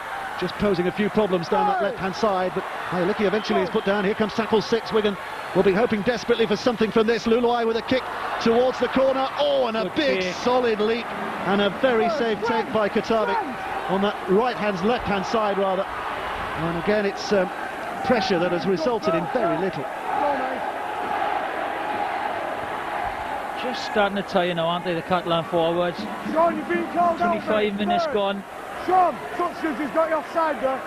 just posing a few problems down that left-hand side, but Licky eventually is put down. Here comes tackle 6. Wigan will be hoping desperately for something from this. Luluai with a kick towards the corner. Oh, and a big solid leap, and a very safe take by Katavi on that left-hand side rather. And again, it's pressure that has resulted in very little. Just starting to tire now, aren't they, the Catalan forwards? Sean, you've been called 25 minutes gone. Sean, Touchdown, he's got you offside there.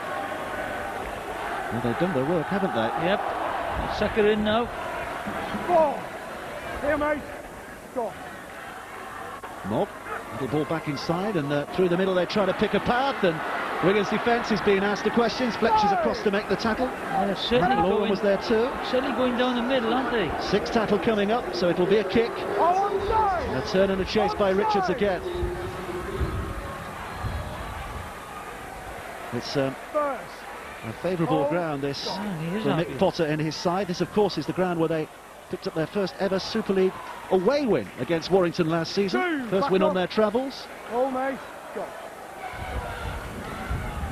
Well, they've done their work, haven't they? Yep. Suck her in now. Go. Here, mate. Go. Mob, little ball back inside, and through the middle they try to pick a path, and Wigan's defence is being asked the questions. Fletcher's across to make the tackle. Well, they're certainly Lauren was there too. Certainly going down the middle, aren't they? 6th tackle coming up, so it'll be a kick. And a turn and a chase by Richards again. It's a favourable ground, this, for Mick Potter and his side. This, of course, is the ground where they picked up their first ever Super League away win against Warrington last season. First win on their travels. Oh, mate. Go.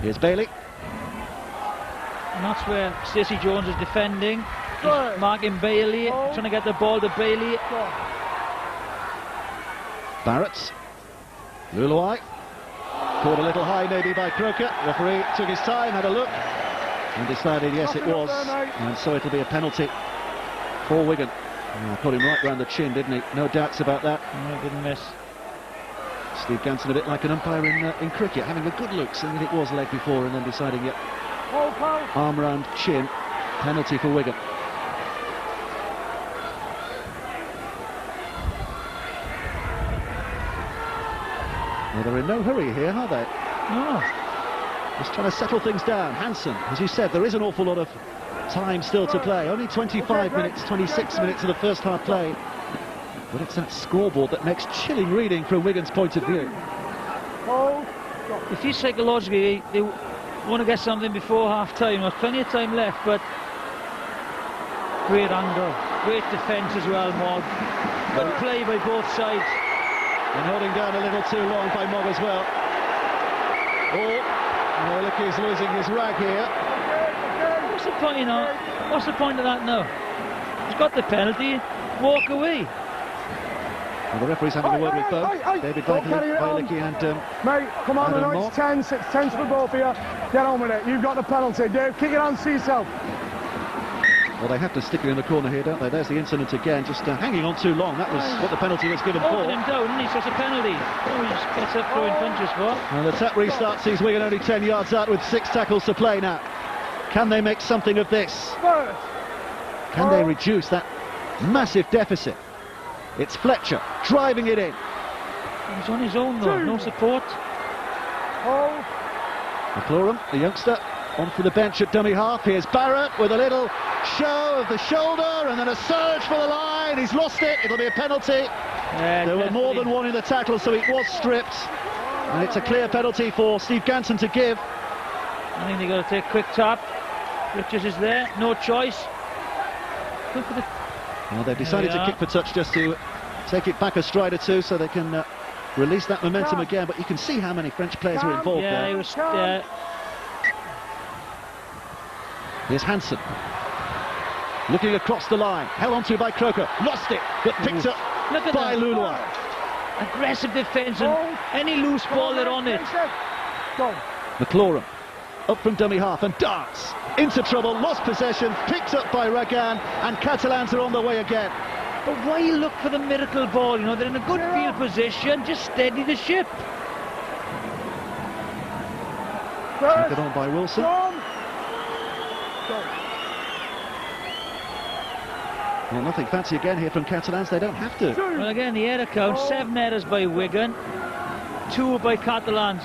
Here's Bailey. And that's where Stacey Jones is defending. He's marking Bailey, trying to get the ball to Bailey. Barrett. Luluai. Caught a little high maybe by Croker. Referee took his time, had a look, and decided yes it was. And so it'll be a penalty for Wigan. Caught him right round the chin, didn't he? No doubts about that. No, didn't miss. Steve Ganson a bit like an umpire in cricket, having a good look, seeing that it was leg before and then deciding, yep, arm round chin, penalty for Wigan. Well, they're in no hurry here, are they? No. Just trying to settle things down. Hansen, as you said, there is an awful lot of time still to play. Only 25 minutes, 26 minutes of the first half play. But it's that scoreboard that makes chilling reading from Wigan's point of view. You feel psychologically they want to get something before half-time. There's plenty of time left, but great angle, great defence as well, Mog. Good play by both sides. And holding down a little too long by Mog as well. Oh, Licky's losing his rag here. What's the point, you know? What's the point of that now? He's got the penalty, walk away. Well, the referee's having a word with both. David Licky and mate, come on, I know Mock. it's tense for both of you. Get on with it. You've got the penalty. Dave, kick it on to yourself. Well, they have to stick it in the corner here, don't they? There's the incident again, just hanging on too long. That was what the penalty was given for. Him down, and he's got a penalty. Oh, he just gets up throwing punches for. And the tap restart sees Wigan only 10 yards out with 6 tackles to play now. Can they make something of this? Can they reduce that massive deficit? It's Fletcher driving it in. He's on his own though, no support. McLaurin, the youngster, on for the bench at dummy half. Here's Barrett with a little show of the shoulder and then a surge for the line. He's lost it. It'll be a penalty. There were more than one in the tackle, so it was stripped. And it's a clear penalty for Steve Ganson to give. I think they've got to take a quick tap. Richards is there, no choice. Good for the... Well, they've decided to kick for touch just to take it back a stride or two so they can release that momentum again. But you can see how many French players were involved there. He was, Here's Hansen. Looking across the line. Held onto by Croker. Lost it, but picked up by Luluai. Aggressive defence and any loose ball they're on it. McLaurin. Up from dummy half and darts into trouble, lost possession, picked up by Ragan, and Catalans are on the way again. But why look for the miracle ball? You know, they're in a good field position, just steady the ship. Taken on by Wilson. Well, nothing fancy again here from Catalans, they don't have to. Well, again, the error count, 7 errors by Wigan, 2 by Catalans.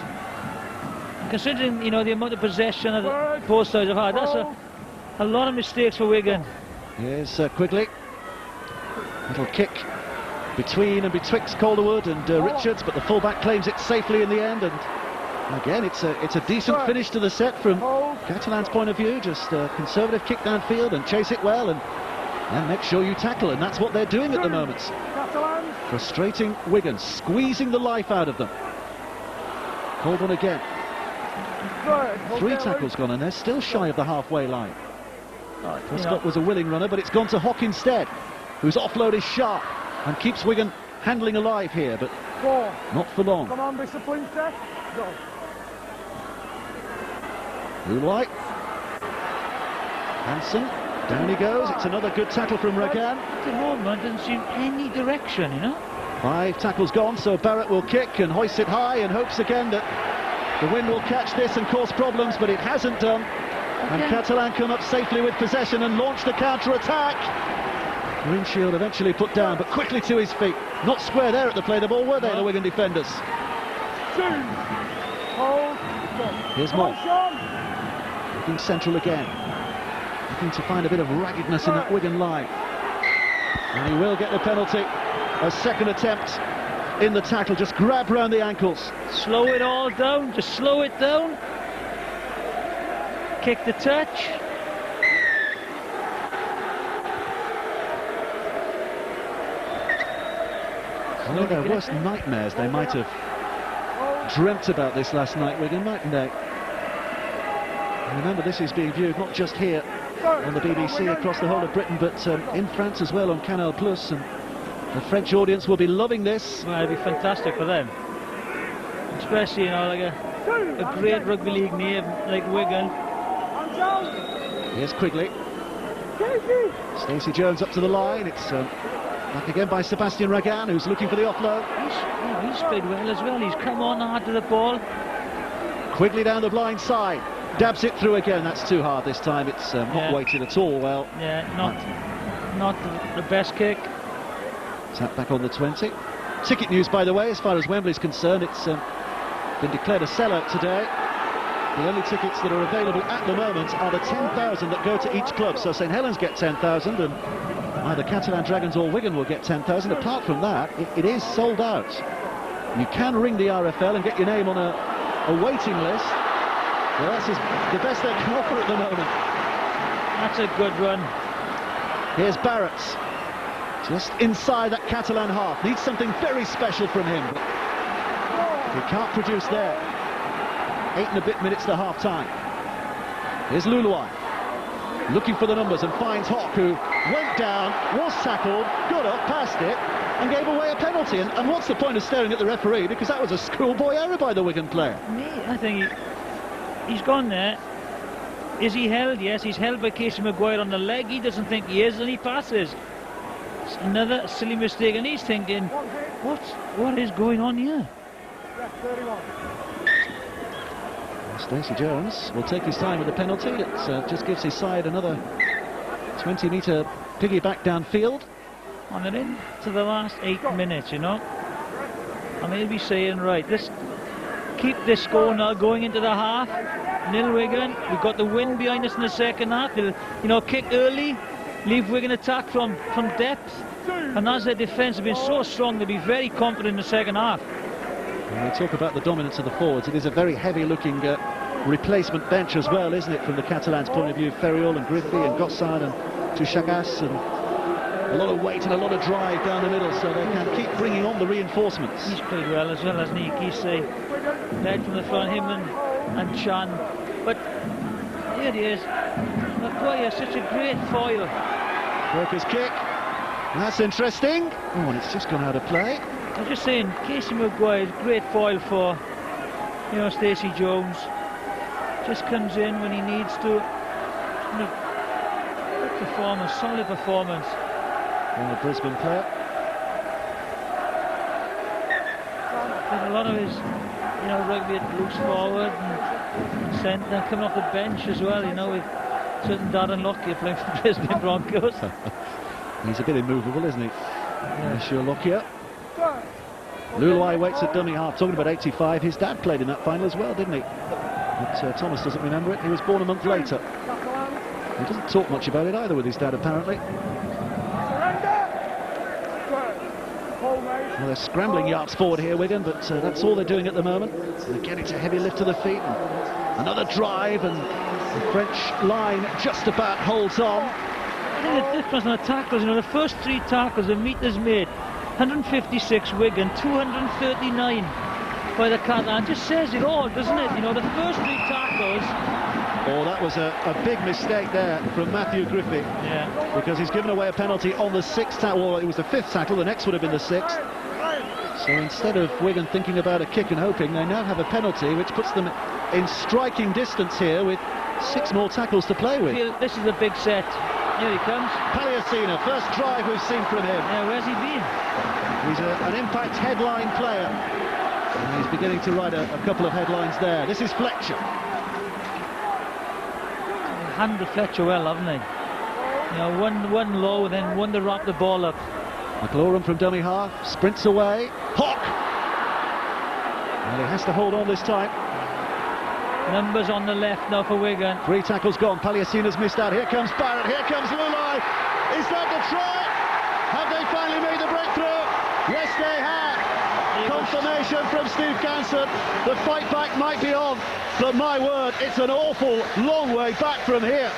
Considering, you know, the amount of possession that both sides have had, that's a lot of mistakes for Wigan. Here's Quigley. Little kick between and betwixt Calderwood and Richards, but the fullback claims it safely in the end. And again, it's a decent finish to the set from Catalan's point of view. Just a conservative kick downfield and chase it well and make sure you tackle. And that's what they're doing at the moment. Frustrating Wigan, squeezing the life out of them. Colburn again. 3 tackles gone, and they're still shy of the halfway line. Prescott was a willing runner, but it's gone to Hock instead, whose offload is sharp and keeps Wigan handling alive here, but not for long. Come on, discipline check. Go. Ulwai. Hansen, down he goes. It's another good tackle from Regan. At the moment, doesn't seem any direction, you know. 5 tackles gone, so Barrett will kick and hoist it high and hopes again that the wind will catch this and cause problems, but it hasn't done. And Catalan come up safely with possession and launch the counter-attack. Greenshield eventually put down, but quickly to his feet. Not square there at the play the ball, were they, the Wigan defenders? Here's Moore. Looking central again. Looking to find a bit of raggedness in that Wigan line. And he will get the penalty. A second attempt in the tackle, just grab round the ankles. Slow it all down, just slow it down. Kick the touch. One of their worst nightmares, they might have dreamt about this last night, Wigan, mightn't they? And remember, this is being viewed not just here on the BBC across the whole of Britain, but in France as well on Canal Plus, and the French audience will be loving this. Well, it'll be fantastic for them, especially, you know, like a great rugby league name like Wigan. Here's Quigley. Stacey Jones up to the line. It's back again by Sebastian Regan, who's looking for the offload. He's played well as well. He's come on hard to the ball. Quigley down the blind side. Dabs it through again. That's too hard this time. It's not weighted at all well. Yeah, not the best kick. Tap back on the 20. Ticket news, by the way, as far as Wembley's concerned, it's been declared a sellout today. The only tickets that are available at the moment are the 10,000 that go to each club. So St Helens get 10,000 and either Catalan Dragons or Wigan will get 10,000. Apart from that, it is sold out. You can ring the RFL and get your name on a waiting list. Well, that's the best they can offer at the moment. That's a good run. Here's Barrett. Just inside that Catalan half. Needs something very special from him. But he can't produce there. 8 and a bit minutes to half-time. Here's Luluai. Looking for the numbers and finds Hock, who went down, was tackled, got up, passed it, and gave away a penalty. And what's the point of staring at the referee? Because that was a schoolboy error by the Wigan player. I think he's gone there. Is he held? Yes, he's held by Casey Maguire on the leg. He doesn't think he is, and he passes. It's another silly mistake, and he's thinking, what is going on here? Stacey Jones will take his time with the penalty. It just gives his side another 20-metre piggyback downfield. And they're in to the last 8 minutes, you know. And they'll be saying, right, let's keep this score now going into the half. 0 Wigan. We've got the wind behind us in the second half. They'll, you know, kick early, leave Wigan attack from depth. And as their defence have been so strong, they'll be very confident in the second half. When we talk about the dominance of the forwards, it is a very heavy-looking replacement bench as well, isn't it, from the Catalans' point of view? Ferriol and Griffey and Gossard and Touchagas, and a lot of weight and a lot of drive down the middle, so they can keep bringing on the reinforcements. He's played well as well, hasn't he? Gisay led from the front, him and Chan. But here he is. Maguire, such a great foil. Worker's kick. That's interesting. Oh, and it's just gone out of play. I'm just saying, Casey Maguire's great foil for, you know, Stacey Jones. Just comes in when he needs to. Good performance, solid performance. And the Brisbane player. But a lot of his, you know, rugby at loose forward and centre, coming off the bench as well, you know, with certain Darren Lockyer playing for the Brisbane Broncos. He's a bit immovable, isn't he? Yeah. Sure, Lockyer. Luluai waits at dummy half. Talking about 85, his dad played in that final as well, didn't he? But Thomas doesn't remember it. He was born a month later. He doesn't talk much about it either with his dad, apparently. Well, they're scrambling yards forward here, Wigan, but that's all they're doing at the moment. And again, it's a heavy lift to the feet. And another drive, and the French line just about holds on. I think the difference on the tackles, you know, the first 3 tackles, the meters made. 156 Wigan, 239 by the Catalan just says it all, doesn't it? You know, the first 3 tackles. Oh, that was a big mistake there from Matthew Griffith. Yeah. Because he's given away a penalty on the 6th tackle. Well, it was the 5th tackle, the next would have been the 6th. So instead of Wigan thinking about a kick and hoping, they now have a penalty, which puts them in striking distance here with 6 more tackles to play with. This is a big set. Here he comes. Palliasina, first drive we've seen from him. Yeah, where's he been? He's an impact headline player. And he's beginning to write a couple of headlines there. This is Fletcher. Handled Fletcher well, haven't they? You know, one low, then one to wrap the ball up. McLaurin from dummy half, sprints away. Hock! Well, he has to hold on this time. Numbers on the left now for Wigan. 3 tackles gone. Palliasina's missed out. Here comes Barrett. Here comes Lulai. Is that the try? Have they finally made the breakthrough? Yes, they have. Confirmation from Steve Ganson. The fight back might be on, but my word, it's an awful long way back from here.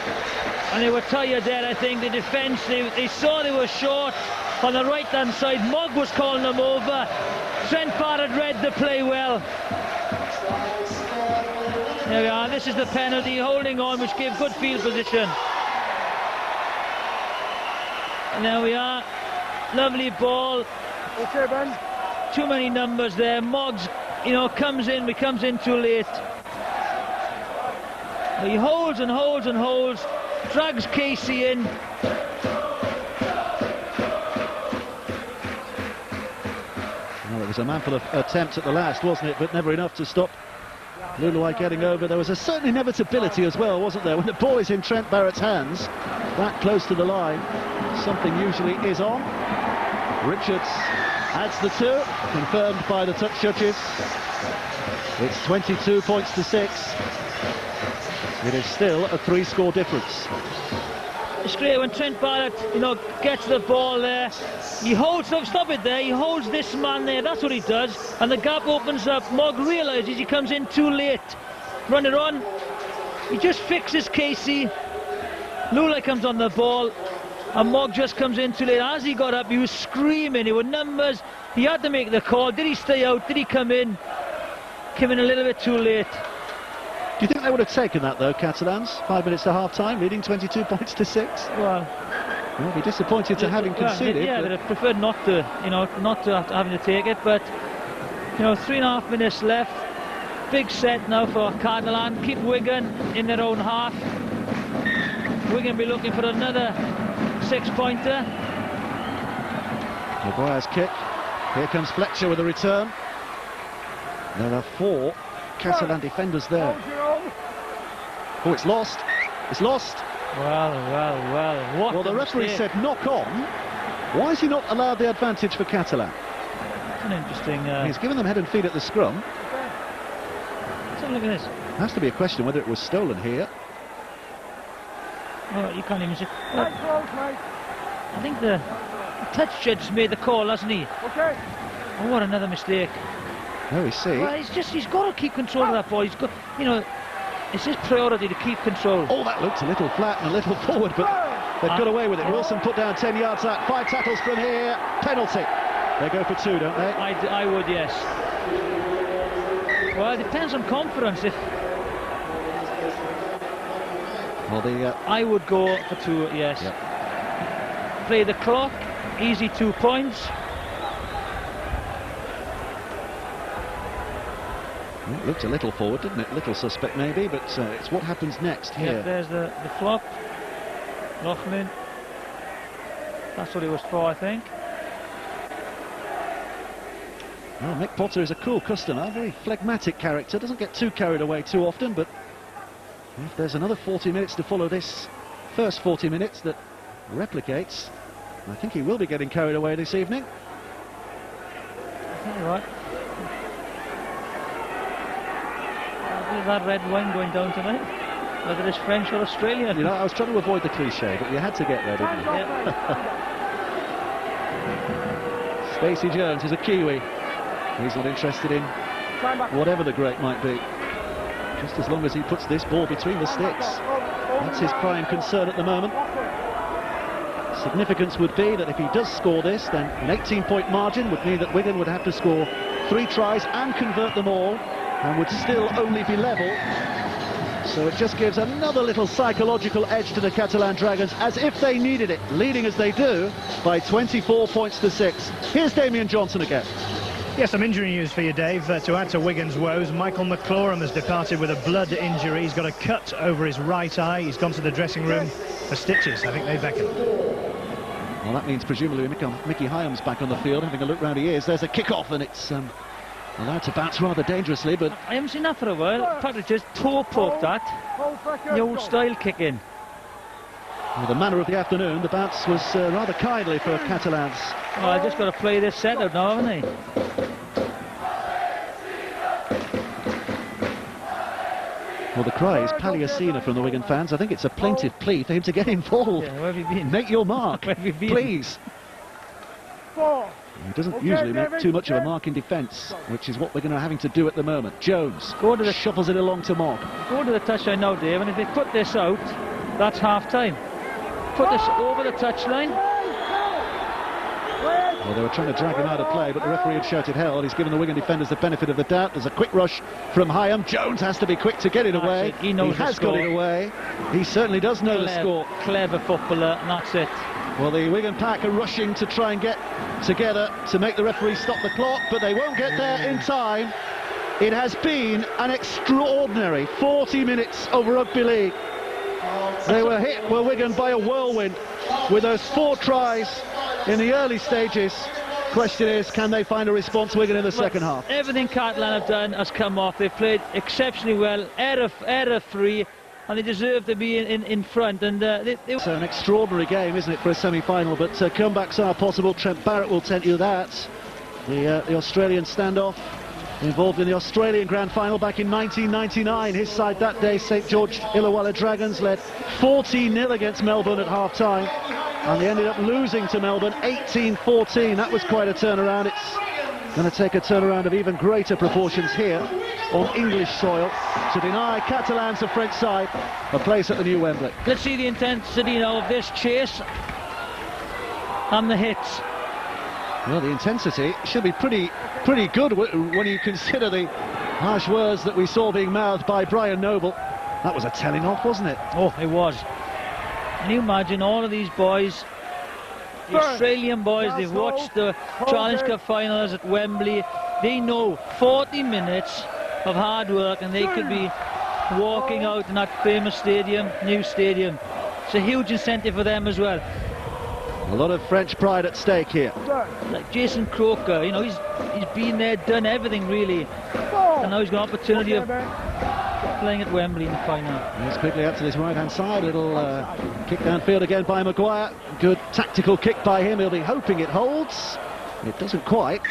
And they were tired there, I think. The defence, they saw they were short on the right-hand side. Mogg was calling them over. Trent Barrett read the play well. There we are. This is the penalty, holding on, which gave good field position. And there we are. Lovely ball. Okay, Ben. Too many numbers there. Moggs, you know, comes in too late. But he holds and holds and holds, drags Casey in. Well, it was a manful of attempt at the last, wasn't it? But never enough to stop Lulai getting over. There was a certain inevitability as well, wasn't there? When the ball is in Trent Barrett's hands, that close to the line, something usually is on. Richards adds the 2, confirmed by the touch judges. It's 22 points to 6. It is still a 3-score difference. It's great when Trent Barrett, you know, gets the ball there. He holds, stop it there, he holds this man there, that's what he does. And the gap opens up. Mogg realises he comes in too late. Run it on. He just fixes Casey. Lulai comes on the ball. And Mogg just comes in too late. As he got up, he was screaming. He were numbers. He had to make the call. Did he stay out? Did he come in? Came in a little bit too late. Do you think they would have taken that, though, Catalans? 5 minutes to half-time, leading 22 points to 6? Well, they'll be disappointed to having conceded. Yeah, they'd have preferred not to, you know, not to having to take it. But, you know, 3.5 minutes left. Big set now for Catalan. Keep Wigan in their own half. Wigan be looking for another 6-pointer. Maguire's kick. Here comes Fletcher with a return. There are 4 Catalan defenders there. Oh, it's lost. It's lost. Well. Well, the referee said knock on. Why has he not allowed the advantage for Catalan? It's an interesting... He's given them head and feet at the scrum. Let's have a look at this. Has to be a question whether it was stolen here. Oh, you can't even see. I think the touch judge made the call, hasn't he? Okay. Oh, what another mistake. There we see. Well, he's got to keep control of that ball. He's got, you know, it's his priority to keep control. Oh, that looked a little flat and a little forward, but they've got away with it. Wilson put down 10 yards out. 5 tackles from here. Penalty. They go for 2, don't they? I would, yes. Well, it depends on confidence. If well, I would go for 2, yes. Yep. Play the clock. Easy 2 points. It looked a little forward, didn't it? Little suspect maybe, but it's what happens next here. Yeah, there's the flop. Lochman. That's what it was for, I think. Well, Mick Potter is a cool customer, a very phlegmatic character, doesn't get too carried away too often, but if there's another 40 minutes to follow this first 40 minutes that replicates, I think he will be getting carried away this evening. I think you're right. Is that red wine going down tonight? Whether it's French or Australian. You know, I was trying to avoid the cliche, but you had to get there, didn't you? Yeah. Stacey Jones is a Kiwi. He's not interested in whatever the great might be, just as long as he puts this ball between the sticks. That's his prime concern at the moment. Significance would be that if he does score this, then an 18-point margin would mean that Wigan would have to score 3 tries and convert them all, and would still only be level. So it just gives another little psychological edge to the Catalan Dragons, as if they needed it, leading as they do by 24 points to 6. Here's Damien Johnson again. Yes, some injury news for you, Dave. To add to Wigan's woes, Michael McClorum has departed with a blood injury. He's got a cut over his right eye. He's gone to the dressing room for stitches. I think they beckon. Well, that means presumably Mickey Hyam's back on the field, having a look round he is. There's a kick-off, and it's allowed to bounce rather dangerously, but... I haven't seen that for a while. Probably just toe poked that. The old style kick in. Well, the manner of the afternoon, the bounce was rather kindly for Catalans. Well, I just got to play this set out now, haven't I? Well, the cry is Palliacina from the Wigan fans. I think it's a plaintive plea for him to get involved. Yeah, where have you been? Make your mark, Where have you been? please. He doesn't usually make too much of a mark in defence, which is what we're going to having to do at the moment. Jones shuffles it along to Mock. Go to the touchline now, Dave, and if they put this out, that's half-time. Put this over the touchline. Well, they were trying to drag him out of play, but the referee had shouted hell. He's given the Wigan defenders the benefit of the doubt. There's a quick rush from Hyam. Jones has to be quick to get it away. He knows he has got it away. He certainly does know the score. Clever footballer, and that's it. Well, the Wigan pack are rushing to try and get together to make the referee stop the clock, but they won't get there in time. It has been an extraordinary 40 minutes of rugby league. They were hit, Wigan, by a whirlwind with those 4 tries in the early stages. Question is, can they find a response, Wigan, in the second half? Everything Catalan have done has come off. They've played exceptionally well, error-free, and they deserve to be in front. And It's an extraordinary game, isn't it, for a semi-final? But comebacks are possible. Trent Barrett will tell you that. The Australian standoff involved in the Australian Grand Final back in 1999. His side that day, St George Illawarra Dragons, led 14-0 against Melbourne at half-time, and they ended up losing to Melbourne 18-14. That was quite a turnaround. It's going to take a turnaround of even greater proportions here on English soil to deny Catalans, the French side, a place at the new Wembley. Let's see the intensity now of this chase and the hits. Well, the intensity should be pretty good when you consider the harsh words that we saw being mouthed by Brian Noble. That was a telling off, wasn't it? Oh, it was. Can you imagine all of these boys, the Australian boys, they've watched the Challenge Cup finals at Wembley. They know 40 minutes of hard work and they could be walking out in that famous stadium, new stadium. It's a huge incentive for them as well. A lot of French pride at stake here. Like Jason Croker, you know, he's been there, done everything really, and now he's got an opportunity of playing at Wembley in the final. He's quickly up to this right-hand side. Little kick downfield again by Maguire. Good tactical kick by him. He'll be hoping it holds. It doesn't quite,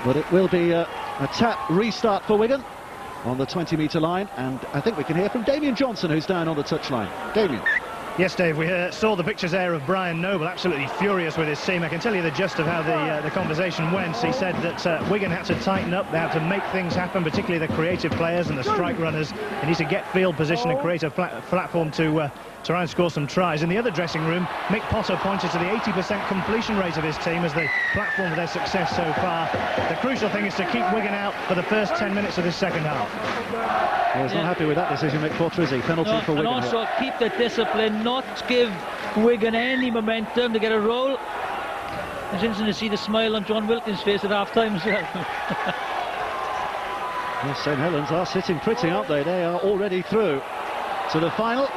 but it will be a tap restart for Wigan on the 20-metre line, and I think we can hear from Damien Johnson, who's down on the touchline. Damien. Yes, Dave, we saw the pictures there of Brian Noble absolutely furious with his team. I can tell you the gist of how the conversation went. He said that Wigan had to tighten up, they had to make things happen, particularly the creative players and the strike runners. They need to get field position and create a platform to try and score some tries. In the other dressing room, Mick Potter pointed to the 80% completion rate of his team as the platform for their success so far. The crucial thing is to keep Wigan out for the first 10 minutes of this second half. Well, he's not happy with that decision, Mick Potter, is he? Penalty for Wigan. And also keep the discipline, not give Wigan any momentum to get a roll. It's interesting to see the smile on John Wilkins' face at half-time as well. Well, St Helens are sitting pretty, aren't they? They are already through to the final.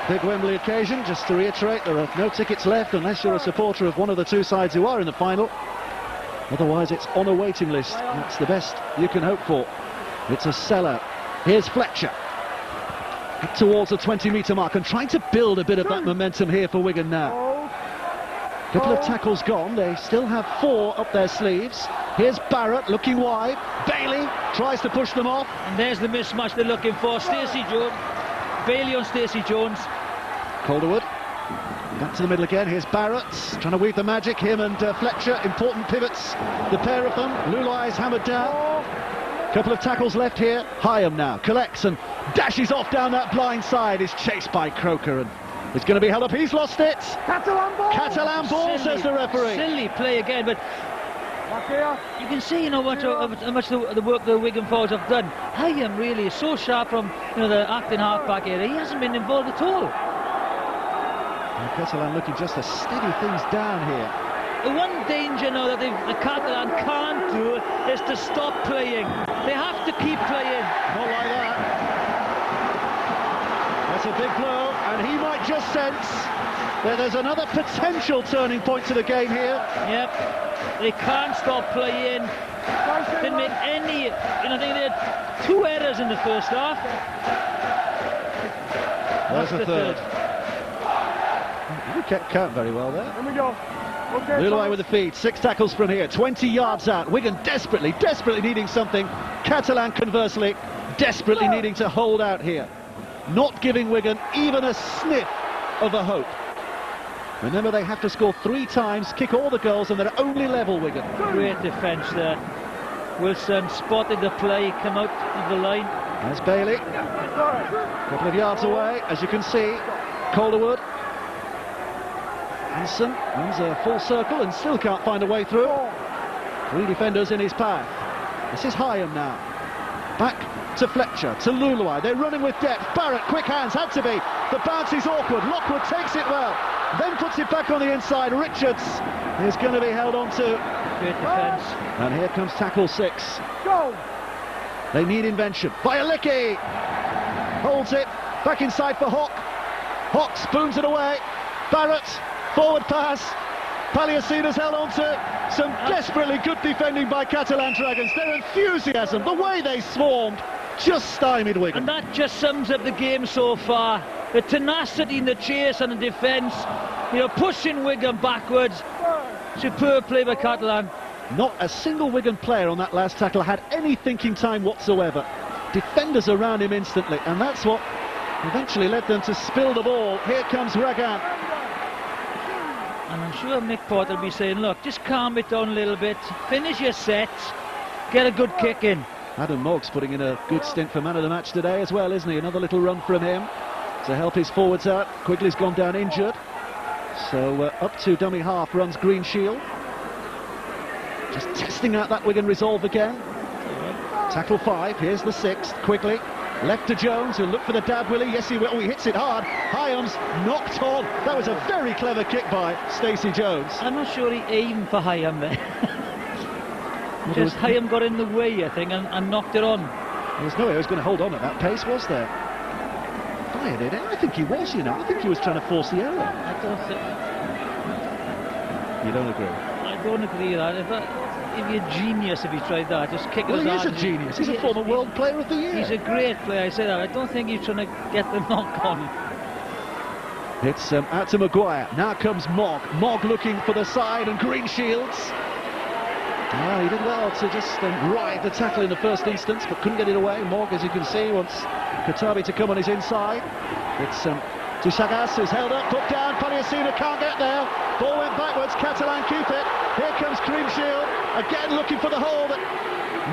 Big Wembley occasion. Just to reiterate, there are no tickets left unless you're a supporter of one of the two sides who are in the final. Otherwise, it's on a waiting list. That's the best you can hope for. It's a sellout. Here's Fletcher up towards the 20-metre mark and trying to build a bit of that momentum here for Wigan now. A couple of tackles gone. They still have 4 up their sleeves. Here's Barrett looking wide. Bailey tries to push them off. And there's the mismatch they're looking for. Stacey Jones. Bailey on Stacey Jones. Calderwood back to the middle again. Here's Barrett trying to weave the magic. Him and Fletcher, important pivots, the pair of them. Lulai's hammered down. Couple of tackles left here. Hyam now collects and dashes off down that blind side. Is chased by Croker and it's going to be held up. He's lost it. Catalan ball. Catalan ball, says the referee. Silly play again, but You can see, how much the work the Wigan forwards have done. Hyam really is so sharp from, the acting half-back area. He hasn't been involved at all. And Catalan looking just to steady things down here. The one danger now that the Catalan can't do is to stop playing. They have to keep playing. Not like that. That's a big blow, and he might just sense that there's another potential turning point to the game here. Yep. They can't stop playing. Didn't make any. I think they had 2 errors in the first half. There's the third. You kept count very well there. Here we go. Okay, Lulaway with the feed, 6 tackles from here, 20 yards out. Wigan desperately needing something. Catalan, conversely, desperately needing to hold out here. Not giving Wigan even a sniff of a hope. Remember, they have to score 3 times, kick all the goals, and they're only level, Wigan. Great defence there. Wilson spotted the play, come out of the line. There's Bailey. A couple of yards away, as you can see. Calderwood. Hansen runs a full circle and still can't find a way through. 3 defenders in his path. This is Hyam now. Back to Fletcher, to Lulaway. They're running with depth. Barrett, quick hands, had to be. The bounce is awkward. Lockwood takes it well. Then puts it back on the inside. Richards is going to be held on to. Great defence. And here comes tackle 6. Go! They need invention. Bialicki holds it. Back inside for Hawk. Hawk spoons it away. Barrett. Forward pass. Paliacina's held on to. Some desperately good defending by Catalan Dragons. Their enthusiasm, the way they swarmed, just stymied Wigan. And that just sums up the game so far. The tenacity in the chase and the defence, pushing Wigan backwards. Superb play by Catalan. Not a single Wigan player on that last tackle had any thinking time whatsoever. Defenders around him instantly, and that's what eventually led them to spill the ball. Here comes Ragan. And I'm sure Mick Porter will be saying, look, just calm it down a little bit, finish your sets, get a good kick in. Adam Moggs putting in a good stint for man of the match today as well, isn't he? Another little run from him to help his forwards out. Quigley's gone down injured. So up to dummy half runs Greenshield. Just testing out that Wigan resolve again. Tackle 5, here's the 6th, Quigley. Left to Jones, who'll look for the dab, will he? Yes, he will. Oh, he hits it hard. Hyam's knocked on. That was a very clever kick by Stacey Jones. I'm not sure he aimed for Hyam there. Just Hyam got in the way, I think, and knocked it on. There was no way he was going to hold on at that pace, was there? I think he was, I think he was trying to force the error. I don't think... You don't agree? I don't agree with that. He'd be a genius if he tried that. Just kick it as hard. Well, he is a genius. He's a former World Player of the Year. He's a great player, I say that. I don't think he's trying to get the knock on. It's out to Maguire. Now comes Mogg. Mogg looking for the side, and Greenshields. Well, he did well to just ride the tackle in the first instance, but couldn't get it away. Mogg, as you can see, wants Katabi to come on his inside. It's to Sagas, who's held up, put down. Paliacina can't get there. Ball went backwards. Catalan keep it. Here comes Greenshield. Again looking for the hole that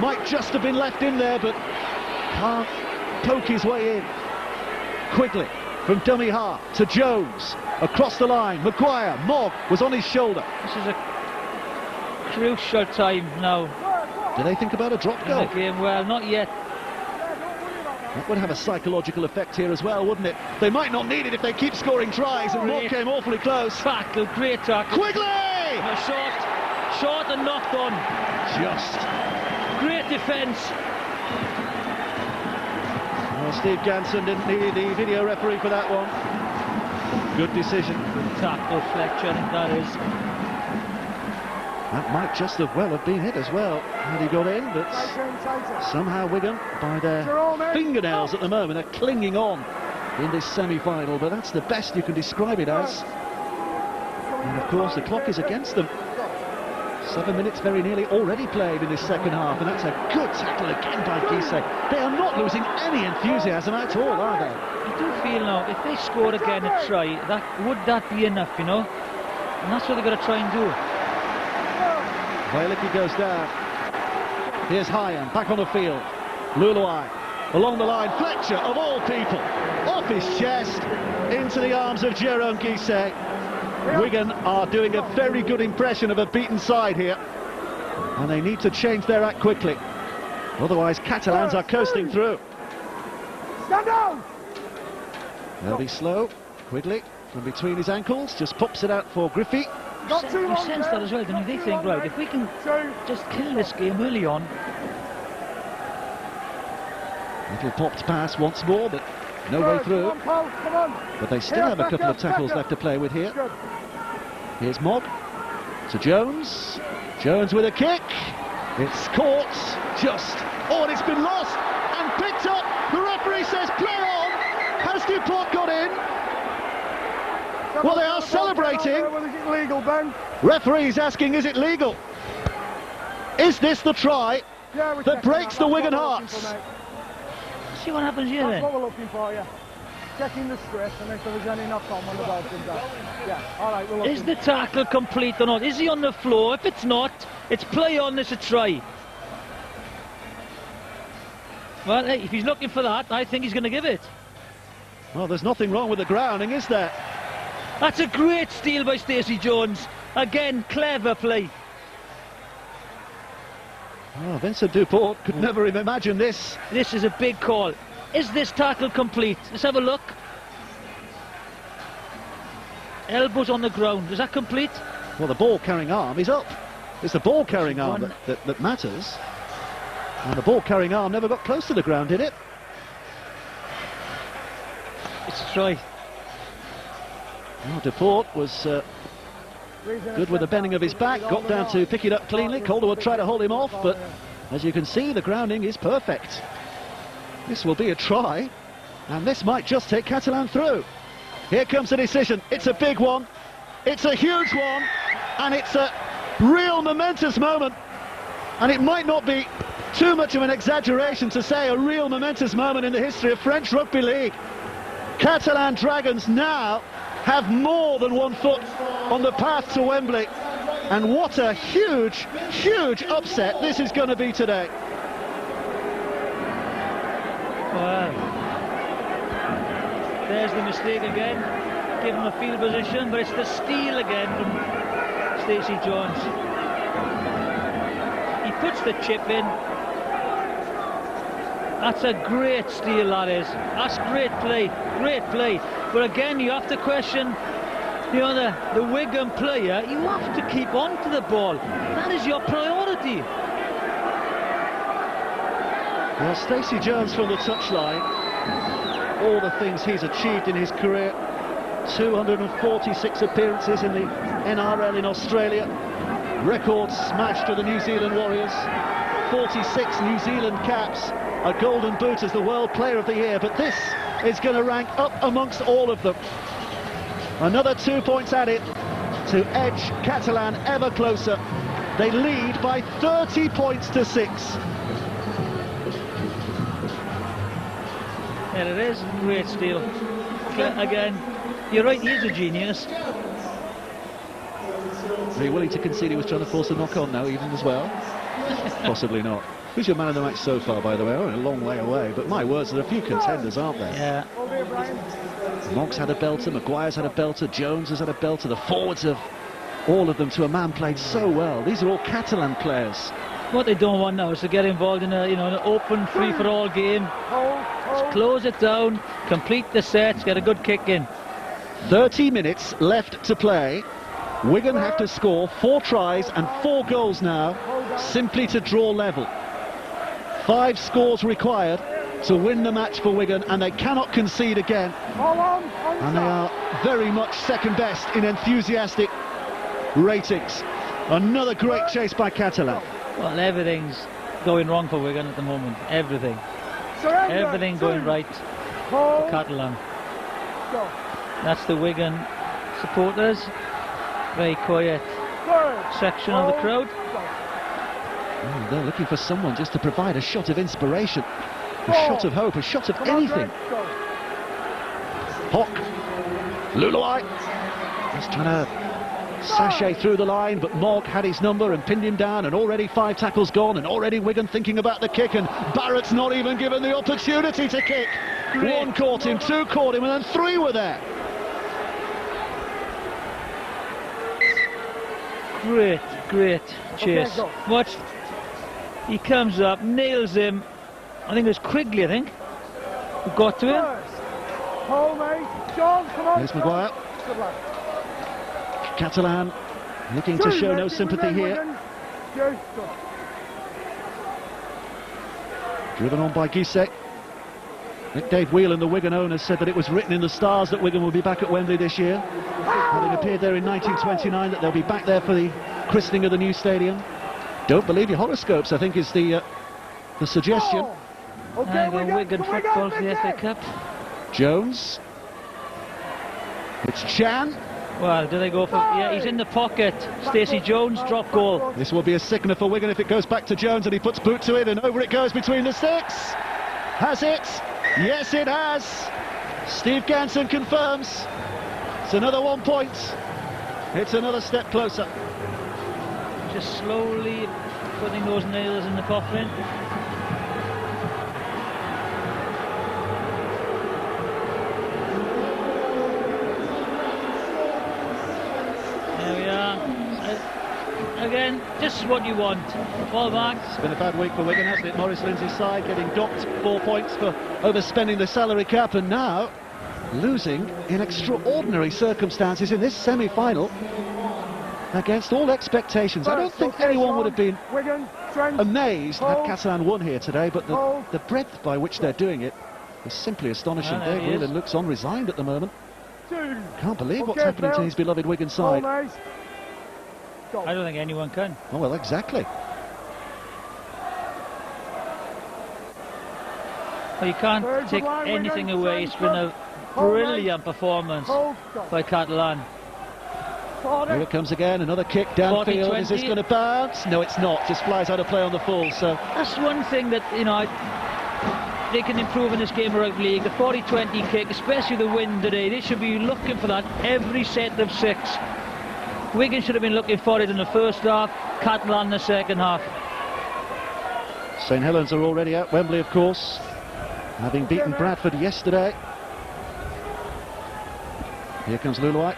might just have been left in there, but can't poke his way in. Quigley from dummy half to Jones. Across the line. Maguire. Mogg was on his shoulder. This is a crucial time now. Do they think about a drop goal? In the game? Well, not yet. That would have a psychological effect here as well, wouldn't it? They might not need it if they keep scoring tries, and Mogg came awfully close. Tackle, great tackle. Quigley! Short and knocked on. Just. Great defence. Well, Steve Ganson didn't need the video referee for that one. Good decision. Good tackle, Fletcher, I think that is. That might just as well have been it as well, had he got in, but somehow Wigan, by their fingernails at the moment, are clinging on in this semi-final, but that's the best you can describe it as. And of course the clock is against them. 7 minutes very nearly already played in this second half, and that's a good tackle again by Gise. They are not losing any enthusiasm at all, are they? I do feel now, if they score again a try, would that be enough, And that's what they've got to try and do. Bialicki goes down. Here's Hyam, back on the field. Lulaway, along the line. Fletcher, of all people, off his chest, into the arms of Jerome Gise. Wigan are doing a very good impression of a beaten side here. And they need to change their act quickly. Otherwise, Catalans are coasting through. Stand down! They'll be slow. Quigley from between his ankles just pops it out for Griffey. You sense that as well, don't you? They think, right, if we can just kill this game early on. Little popped pass once more, but no way through. Come on. But they still have a couple of tackles left to play with here. Here's Mogg to Jones. Jones with a kick. It's caught. And it's been lost and picked up. The referee says play on. Has Dupont got in? Well, they are celebrating. Is it legal, Ben? Referee's asking, is it legal? Is this the try that breaks the Wigan hearts? See what happens here then. That's what we're looking for, yeah. Checking the stress and if there's any knock on when the ball comes out. Yeah, all right, we're looking. Is the tackle complete or not? Is he on the floor? If it's not, it's play on, it's a try. Well, hey, if he's looking for that, I think he's going to give it. Well, there's nothing wrong with the grounding, is there? That's a great steal by Stacey Jones. Again, clever play. Oh, Vincent Dupont could never have imagined this. This is a big call. Is this tackle complete? Let's have a look. Elbows on the ground. Is that complete? Well, the ball-carrying arm is up. It's the ball-carrying arm that matters. And the ball-carrying arm never got close to the ground, did it? It's a try. Well, Dupont was good with the bending of his back, got down to pick it up cleanly. Calderwood tried to hold him off, but as you can see, the grounding is perfect. This will be a try, and this might just take Catalan through. Here comes the decision. It's a big one. It's a huge one, and it's a real momentous moment. And it might not be too much of an exaggeration to say a real momentous moment in the history of French Rugby League. Catalan Dragons now have more than 1 foot on the path to Wembley. And what a huge, huge upset this is going to be today. Wow. There's the mistake again. Give him a field position, but it's the steal again from Stacey Jones. He puts the chip in. That's a great steal, that is. That's great play, great play. But again, you have to question, you know, the Wigan player. You have to keep on to the ball. That is your priority. Well, Stacey Jones from the touchline, all the things he's achieved in his career, 246 appearances in the NRL in Australia, records smashed to the New Zealand Warriors, 46 New Zealand caps, a golden boot as the World Player of the Year, but this is going to rank up amongst all of them. Another 2 points added to edge Catalan ever closer. They lead by 30 points to 6. There it is, great steal. Again, you're right, he is a genius. Are you willing to concede he was trying to force a knock-on now, even as well? Possibly not. Who's your man of the match so far, by the way? Oh, a long way away, but my words, there are a few contenders, aren't there? Yeah. Moggs had a belter, Maguire's had a belter, Jones has had a belter, the forwards of all of them to a man played so well. These are all Catalan players. What they don't want now is to get involved in an open free-for-all game. Just close it down, complete the sets, get a good kick in. 30 minutes left to play. Wigan have to score 4 tries and 4 goals now, simply to draw level. 5 scores required to win the match for Wigan, and they cannot concede again. And they are very much second best in enthusiastic ratings. Another great chase by Catalan. Well, everything's going wrong for Wigan at the moment. Everything. Everything going right for Catalan. That's the Wigan supporters. Very quiet section of the crowd. Oh, they're looking for someone just to provide a shot of inspiration, a shot of hope, a shot of anything. Hock, Luluai, just trying to sashay through the line, but Mogg had his number and pinned him down, and already 5 tackles gone, and already Wigan thinking about the kick, and Barrett's not even given the opportunity to kick. Great. 1 caught him, 2 caught him, and then 3 were there. Great great chase. Okay, go. Watch. He comes up, nails him. I think it was Quigley, who got to him. Hold, mate. John, come on. Here's Maguire. Good lad. Catalan looking to show no sympathy here. Driven on by Guisset. Nick Dave Whelan, the Wigan owner, said that it was written in the stars that Wigan will be back at Wembley this year. Having appeared there in 1929, that they'll be back there for the christening of the new stadium. Don't believe your horoscopes, I think, is the suggestion. Okay, Wigan football for the FA Cup. Jones. It's Chan. Well, do they go for... Yeah, he's in the pocket. Stacey Jones, drop goal. This will be a sickener for Wigan if it goes back to Jones and he puts boot to it and over it goes between the sticks. Has it? Yes, it has. Steve Ganson confirms. It's another 1 point. It's another step closer. Just slowly putting those nails in the coffin. There we are. Again, just what you want. Ball back. It's been a bad week for Wigan, hasn't it? Maurice Lindsay's side getting docked 4 points for overspending the salary cap, and now losing in extraordinary circumstances in this semi-final against all expectations. I don't think anyone would have been amazed had Catalan won here today, but the breadth by which they're doing it is simply astonishing. Dave Whelan looks unresigned at the moment. Can't believe what's happening to his beloved Wigan side. I don't think anyone can. Oh, well, exactly. Well, you can't take anything away. It's been a brilliant performance by Catalan. Here it comes again, another kick downfield. Is this going to bounce? No, it's not. Just flies out of play on the full. So that's one thing that, you know, they can improve in this game of rugby league. The 40-20 kick, especially the win today. They should be looking for that every set of 6. Wigan should have been looking for it in the first half, Catalan in the second half. St Helens are already at Wembley, of course, having beaten Bradford yesterday. Here comes Luluai.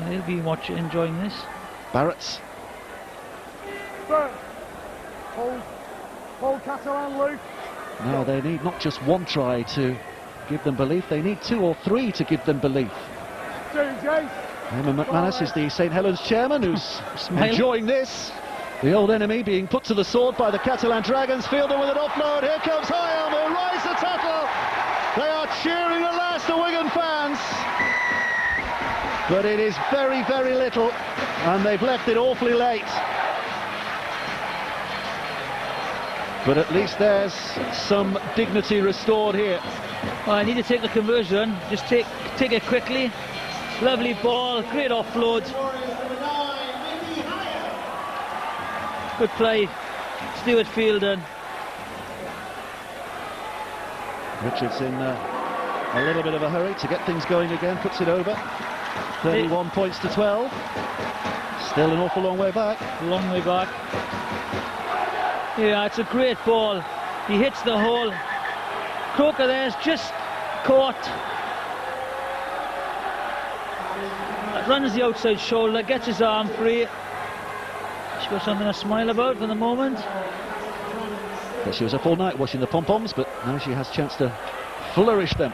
They'll be enjoying this. Barrett's. Hold Catalan, Luke. No, they need not just one try to give them belief, they need 2 or 3 to give them belief. Emma McManus is the St Helens chairman, who's enjoying this. The old enemy being put to the sword by the Catalan Dragons. Fielder with an offload. Here comes Hyam, who rides the tackle. They are cheering at last, the Wigan fans. But it is very, very little, and they've left it awfully late. But at least there's some dignity restored here. Well, I need to take the conversion. Just take it quickly. Lovely ball, great offload. Good play, Stuart Fielden. Richards in a little bit of a hurry to get things going again, puts it over. 31 points to 12. Still an awful long way back. Long way back. Yeah, it's a great ball. He hits the hole. Croker there's just caught. Runs the outside shoulder, gets his arm free. She's got something to smile about for the moment. Well, she was up all night washing the pom-poms, but now she has a chance to flourish them.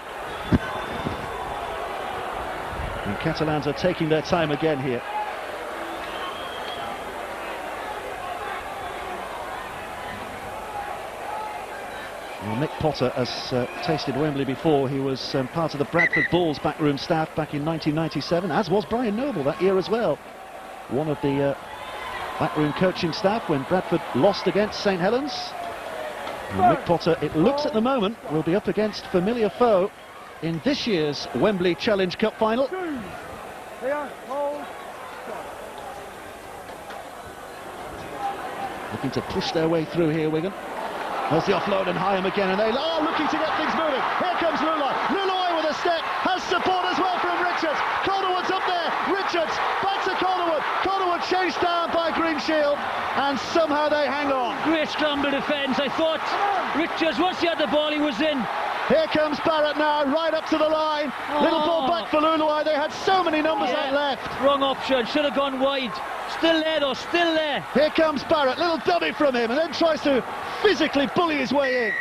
And Catalans are taking their time again here. Well, Mick Potter has tasted Wembley before. He was part of the Bradford Bulls backroom staff back in 1997, as was Brian Noble that year as well. One of the backroom coaching staff when Bradford lost against St Helens. And Mick Potter, it looks at the moment, will be up against familiar foe in this year's Wembley Challenge Cup final. Looking to push their way through here, Wigan. There's the offload and Hyam again, and they are looking to get things moving. Here comes Luluai. Luluai with a step, has support as well from Richards. Calderwood's up there. Richards back to Calderwood. Calderwood chased down by Greenshield, and somehow they hang on. Great scramble defence. I thought Richards, once he had the ball, he was in. Here comes Barrett now, right up to the line. Little ball back for Luluai. They had so many numbers out left. Wrong option, should have gone wide. Still there though, still there. Here comes Barrett, little dummy from him, and then tries to physically bully his way in.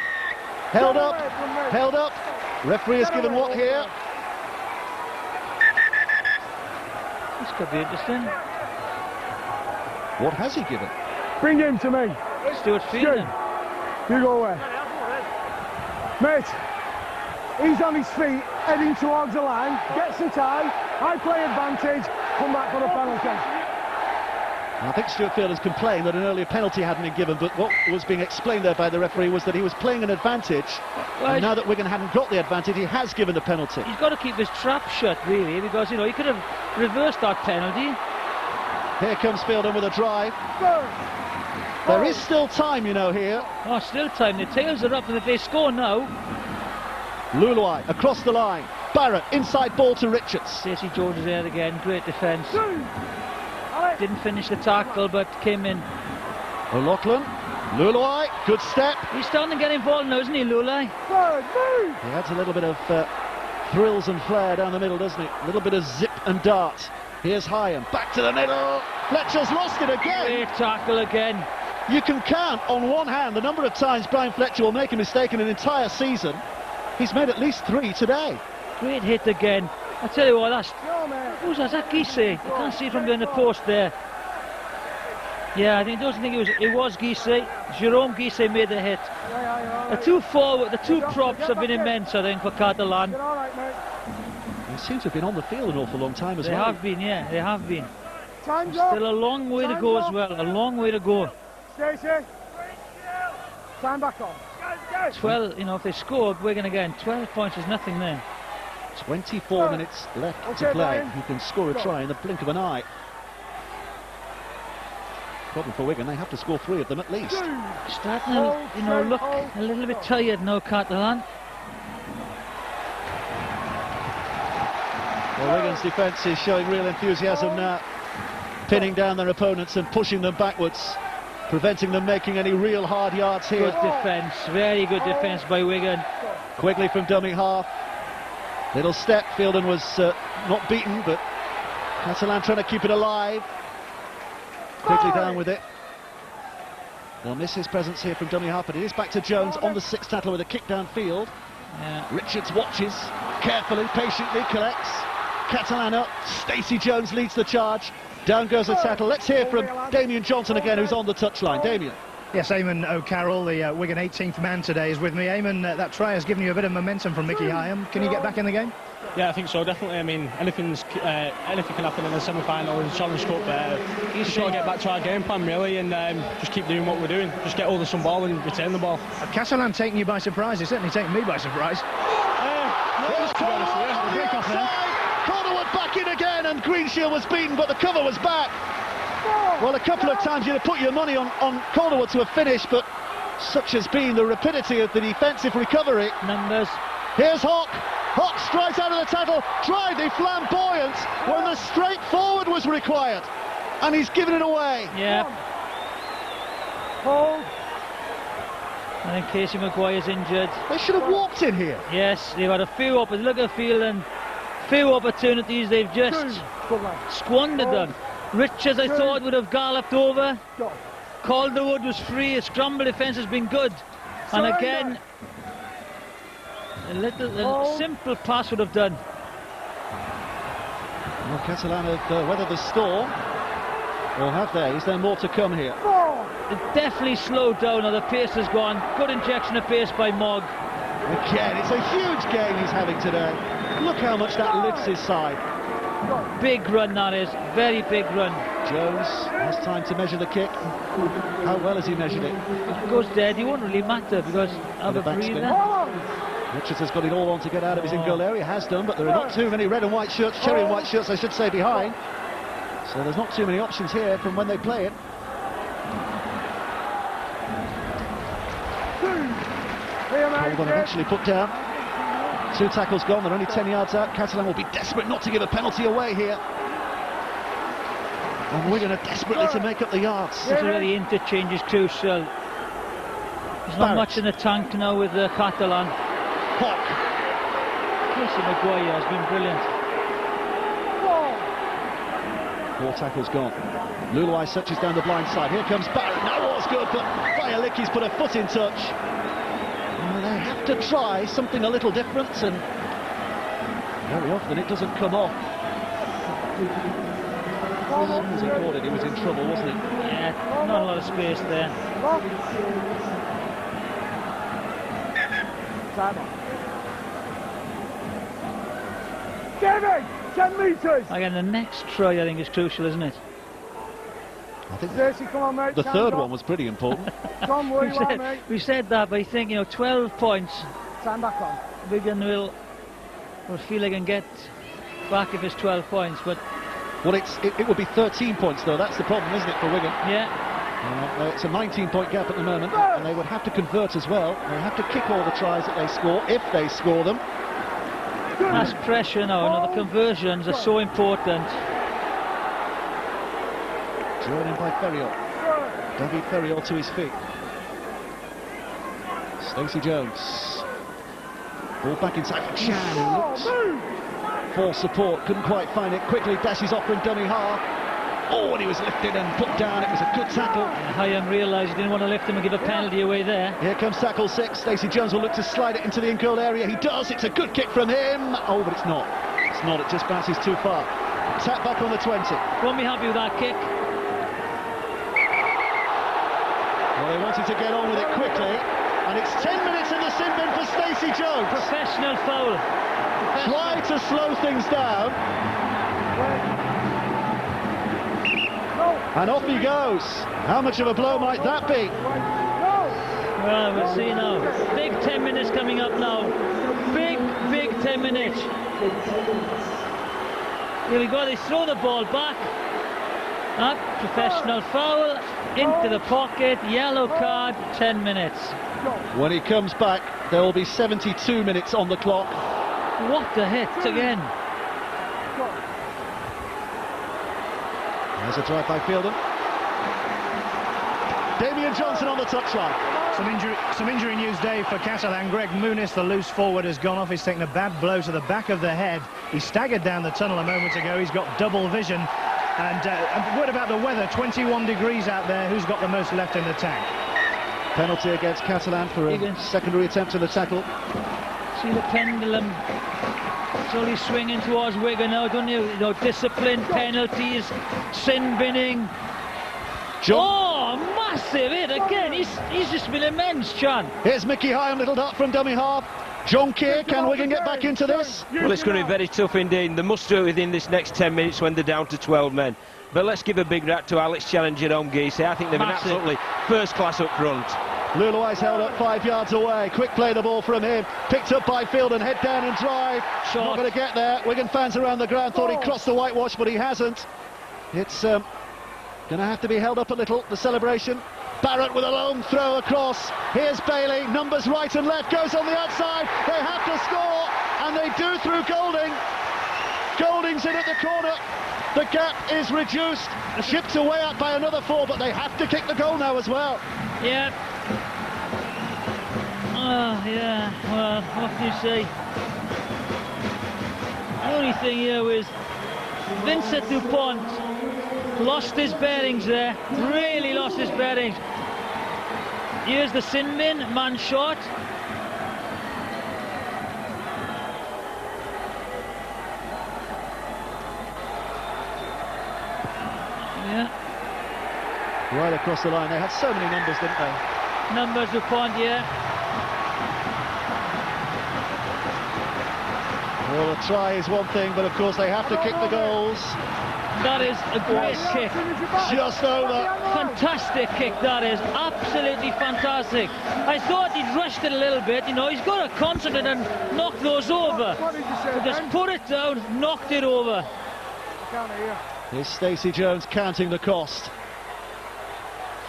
Held up, held up. Referee has given what here? This could be interesting. What has he given? Bring him to me. Stuart Fielding. You go away. Mate, he's on his feet, heading towards the line, gets the tie, I play advantage, come back for the penalty. I think Stuart Field has complained that an earlier penalty hadn't been given, but what was being explained there by the referee was that he was playing an advantage, and now that Wigan hadn't got the advantage, he has given the penalty. He's got to keep his trap shut, really, because, you know, he could have reversed that penalty. Here comes Fielden with a drive. There is still time, you know, here. Oh, still time. The tails are up, and if they score now... Luluai across the line. Barrett, inside ball to Richards. Stacey Jones is there again, great defence. Didn't finish the tackle, but came in. O'Loughlin, Luluai, good step. He's starting to get involved now, isn't he, Luluai? He adds a little bit of thrills and flair down the middle, doesn't he? A little bit of zip and dart. Here's Hyam, back to the middle. Fletcher's lost it again. Great tackle again. You can count on one hand the number of times Brian Fletcher will make a mistake in an entire season. He's made at least 3 today. Great hit again. I tell you what, that's... Who's that? Is that Guisset? You can't see it from behind the post there. Yeah, I doesn't think it was Guisset. Jerome Guisset made the hit. The two props have been immense, I think, for Catalan. They seem to have been on the field an awful long time as well. They have been, yeah, they have been. Still a long way to go as well, a long way to go. Stacey, time back on. 12, you know, if they scored, Wigan again, 12 points is nothing then. 24 minutes left to play. He can score a try in the blink of an eye. Problem for Wigan, they have to score 3 of them at least. Starting to, you know, look a little bit tired now, Catalan. Well, Wigan's defence is showing real enthusiasm now, pinning down their opponents and pushing them backwards, preventing them making any real hard yards here. Good defence, very good defence by Wigan. Quigley from dummy half. Little step, Fielden was not beaten, but Catalan trying to keep it alive. Quickly down with it. They'll miss his presence here from dummy half, but it is back to Jones on the 6th tackle with a kick downfield. Yeah. Richards watches, carefully, patiently, collects. Catalan up, Stacey Jones leads the charge. Down goes the tackle. Let's hear from Damien Johnson again, who's on the touchline. Damien. Yes, Eamon O'Carroll, the Wigan 18th man today, is with me. Eamon, that try has given you a bit of momentum from Mickey Hyam. Can you get back in the game? Yeah, I think so, definitely. I mean, anything can happen in the semi-final and Challenge Cup. Just got to get back to our game plan, really, and just keep doing what we're doing. Just get hold of some ball and retain the ball. Catalan taking you by surprise. It's certainly taken me by surprise. Calderwood back in again, and Greenshield was beaten, but the cover was back. Well, a couple of times you'd have put your money on Calderwood to have finished, but such has been the rapidity of the defensive recovery. Numbers. Here's Hawk. Hawk strides out of the tackle, tried the flamboyant when the straight forward was required, and he's given it away. Yeah. Hold. I think Casey Maguire's injured. They should have walked in here. Yes, they've had a few look at the field and few opportunities. They've just squandered them. Richards, I thought, would have galloped over. Calderwood was free. His scramble defence has been good. And again, a simple pass would have done. Well, Catalan have weathered the storm. Or have they? Is there more to come here? It definitely slowed down. Now the pace has gone. Good injection of pace by Mogg. Again, it's a huge game he's having today. Look how much that lifts his side. Big run that is, very big run. Jones has time to measure the kick. How well has he measured it? If it goes dead, he won't really matter because have a breather. Richards has got it all on to get out of his in-goal area, has done, but there are not too many red and white shirts, cherry and white shirts I should say, behind. So there's not too many options here from when they play it. Colburn eventually put down. 2 tackles gone, they're only 10 yards out. Catalan will be desperate not to give a penalty away here. And Wigan are desperately to make up the yards. This is where the interchange is crucial. There's not much in the tank now with Catalan. Hock. Casey Maguire has been brilliant. 4 tackles gone. Luluai searches down the blind side. Here comes Barrett. Now what's good, but Bialicki's put a foot in touch. They have to try something a little different, and very often it doesn't come off. As he caught it, he was in trouble, wasn't he? Yeah, not a lot of space there. David, 10 metres. Again, the next try I think is crucial, isn't it? I think Stacey, come on, mate. the third one was pretty important. Come where you are, mate. We said that, but I think, you know, 12 points. Stand back on. Wigan will feel they can get back if it's 12 points, but... Well, it would be 13 points, though. That's the problem, isn't it, for Wigan? Yeah. It's a 19-point gap at the moment, and they would have to convert as well. They have to kick all the tries that they score, if they score them. That's pressure now, you know, the conversions are so important. Drawn in by Ferriol. David Ferriol to his feet. Stacey Jones. Ball back inside for Chan, who looks for support, couldn't quite find it. Quickly dashes off from dummy half. Oh, and he was lifted and put down. It was a good tackle. Hayam realised he didn't want to lift him and give a penalty away there. Here comes tackle 6. Stacey Jones will look to slide it into the in-goal area. He does. It's a good kick from him. Oh, but it's not. It's not. It just bounces too far. Tap back on the 20. Won't be happy with that kick. Well, they wanted to get on with it quickly, and it's 10 minutes in the sin bin for Stacey Jones. Professional foul. Try to slow things down. And off he goes. How much of a blow might that be? Well, we'll see now. Big 10 minutes coming up now. Big 10 minutes. Here we go, they throw the ball back. Professional foul. Into the pocket, yellow card, 10 minutes. When he comes back, there will be 72 minutes on the clock. What a hit again. There's a drive by Fielden. Damian Johnson on the touchline. Some injury news, Dave, for Catalan. Greg Muniz, the loose forward, has gone off. He's taken a bad blow to the back of the head. He staggered down the tunnel a moment ago. He's got double vision. And a word about the weather, 21 degrees out there. Who's got the most left in the tank? Penalty against Catalan for a secondary attempt at the tackle. See the pendulum slowly swinging towards Wigan now, don't you? You know, discipline, penalties, sin binning. Oh, massive hit again. He's just been immense, Chan. Here's Mickey Hyam, little dart from dummy half. John Keir, can Wigan get back into this? Well, it's going to be very tough indeed. They must do it within this next 10 minutes when they're down to 12 men. But let's give a big rat to Alex Chan, Jerome Geesey. I think they've been absolutely first class up front. Luluai's held up 5 yards away. Quick play the ball from him. Picked up by Fielden, head down and drive. Short. Not going to get there. Wigan fans around the ground thought he crossed the whitewash, but he hasn't. It's going to have to be held up a little, the celebration. Barrett with a long throw across. Here's Bailey, numbers right and left, goes on the outside. They have to score, and they do through Golding. Golding's in at the corner. The gap is reduced, chipped away at by another 4, but they have to kick the goal now as well. Yeah. Oh, yeah, well, what can you say? The only thing here is Vincent Dupont lost his bearings there, really lost his bearings. Here's the sin bin, man short. Yeah. Right across the line. They had so many numbers, didn't they? Numbers Dupont, yeah. Well, a try is one thing, but of course they have to kick the goals. That is a great kick. Just over. Fantastic kick, that is. Absolutely fantastic. I thought he'd rushed it a little bit, you know, he's got to concentrate and knock those over. So just put it down, knocked it over. Here's Stacey Jones counting the cost.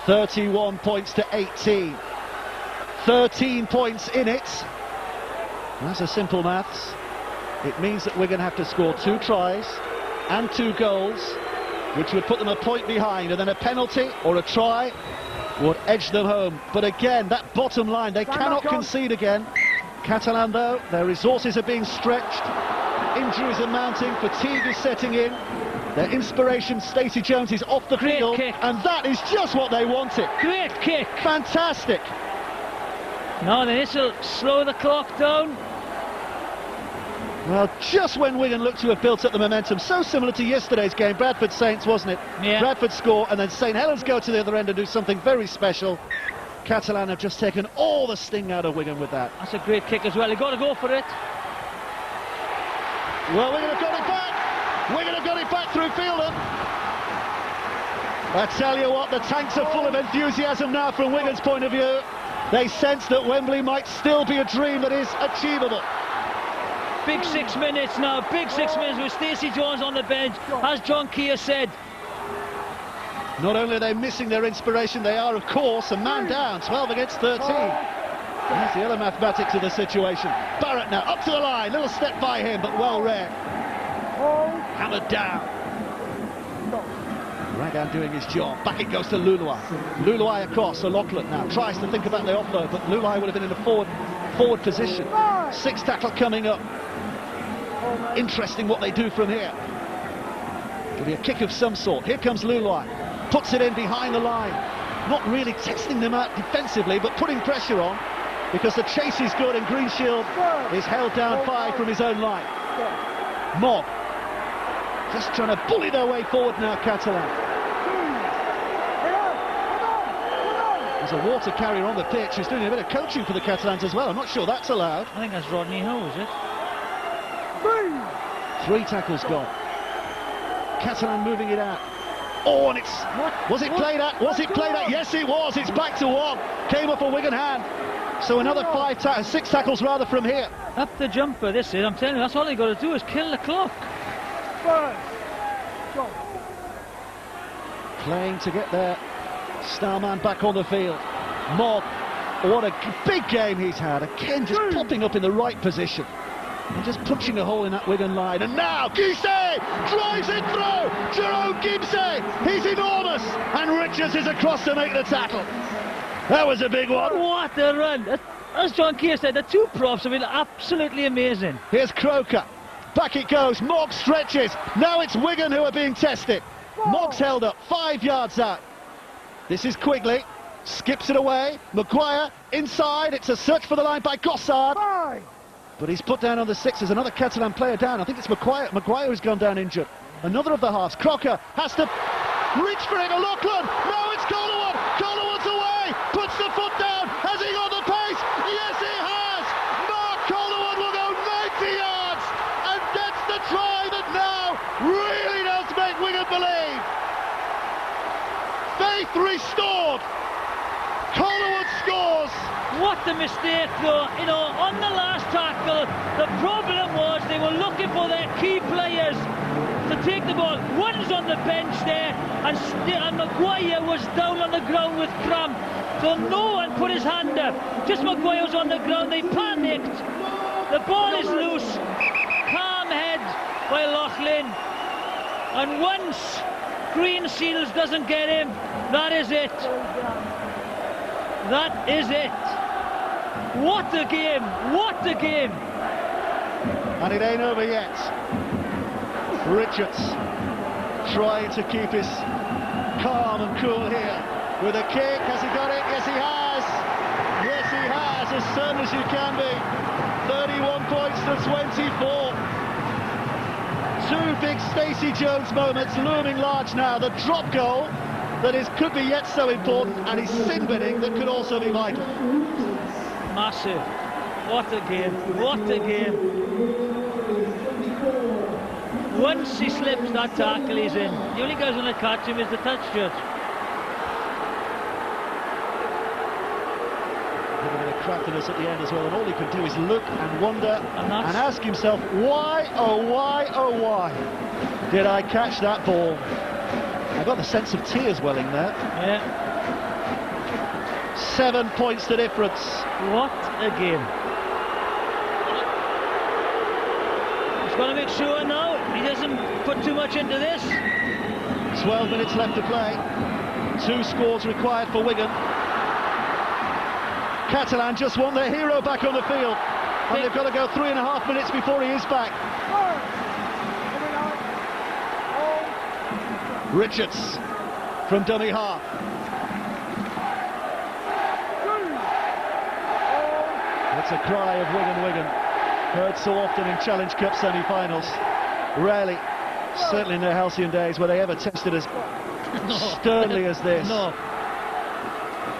31 points to 18. 13 points in it. That's a simple maths. It means that Wigan have to score 2 tries and 2 goals, which would put them a point behind, and then a penalty or a try would edge them home. But again, that bottom line, they cannot concede again. Catalan, though, their resources are being stretched. Injuries are mounting, fatigue is setting in. Their inspiration, Stacey Jones, is off the field, and that is just what they wanted. Great kick. Fantastic. No, this will slow the clock down. Well, just when Wigan looked to have built up the momentum, so similar to yesterday's game, Bradford Saints, wasn't it? Yeah. Bradford score, and then St Helens go to the other end and do something very special. Catalan have just taken all the sting out of Wigan with that. That's a great kick as well. You've got to go for it. Well, Wigan have got it back. Wigan have got it back through Fielder. I tell you what, the tanks are full of enthusiasm now from Wigan's point of view. They sense that Wembley might still be a dream that is achievable. Big 6 minutes now, big 6 minutes with Stacey Jones on the bench, as John Keir said. Not only are they missing their inspiration, they are, of course, a man down, 12 against 13. That's the other mathematics of the situation. Barrett now, up to the line, little step by him, but well read. Hammered down. Ragan doing his job. Back it goes to Luluai. Luluai across, so Loughlin now tries to think about the offload, but Luluai would have been in a forward position. 6 tackle coming up. Interesting what they do from here. It'll be a kick of some sort. Here comes Luluai. Puts it in behind the line. Not really testing them out defensively, but putting pressure on, because the chase is good and Greenshield is held down 5 from his own line. Mob just trying to bully their way forward now, Catalan. There's a water carrier on the pitch who's doing a bit of coaching for the Catalans as well. I'm not sure that's allowed. I think that's Rodney Ho, is it? 3 tackles gone. Catalan moving it out. Oh, and it's... Was it played at? Was it played at? Yes, it was. It's back to 1. Came up a Wigan hand. So another 6 tackles rather from here. Up the jumper, this is. I'm telling you, that's all they got to do is kill the clock. Playing to get their star man back on the field. Mob, what a big game he's had. Again, just popping up in the right position and just punching a hole in that Wigan line. And now Gissé drives it through. Jerome Gissé, he's enormous, and Richards is across to make the tackle. That was a big one. What a run. As John Keir said, the 2 props have been absolutely amazing. Here's Croker. Back it goes. Mogg stretches. Now it's Wigan who are being tested. Mogg's held up 5 yards out. This is Quigley. Skips it away. Maguire inside. It's a search for the line by Gossard. But he's put down on the 6. There's another Catalan player down. I think it's Maguire. Maguire has gone down injured. Another of the halves. Croker has to reach for it. Loughlin. Now it's Collingwood. Collingwood's away. Puts the foot down. Has he got the pace? Yes, he has. Mark Collingwood will go 90 yards and gets the try that now really does make Wigan believe. Faith restored. Collingwood scores. What a mistake though, you know, on the last tackle, the problem was they were looking for their key players to take the ball. One's on the bench there, and Maguire was down on the ground with cramp, so no one put his hand up. Just Maguire was on the ground, they panicked. The ball is loose, calm head by Loughlin, and once Greenshields doesn't get him, that is it. That is it. What a game! What a game! And it ain't over yet. Richards trying to keep his calm and cool here with a kick. Has he got it? Yes, he has. Yes, he has. As certain as you can be. 31 points to 24. 2 big Stacey Jones moments looming large now. The drop goal that could be yet so important, and his sin binning that could also be vital. Massive. What a game. What a game. Once he slips that tackle, he's in. The only guy's going to catch him is the touch judge. A bit of craftiness at the end as well, and all he can do is look and wonder and ask himself, why, oh why, oh why did I catch that ball? I got the sense of tears welling there. Yeah. 7 points to difference. What a game. He's got to make sure now he doesn't put too much into this. 12 minutes left to play. 2 scores required for Wigan. Catalan just want their hero back on the field. And they've got to go 3.5 minutes before he is back. Richards from dummy half. It's a cry of Wigan. Heard so often in Challenge Cup semi-finals. Rarely, certainly in their halcyon days, were they ever tested as sternly as this. No.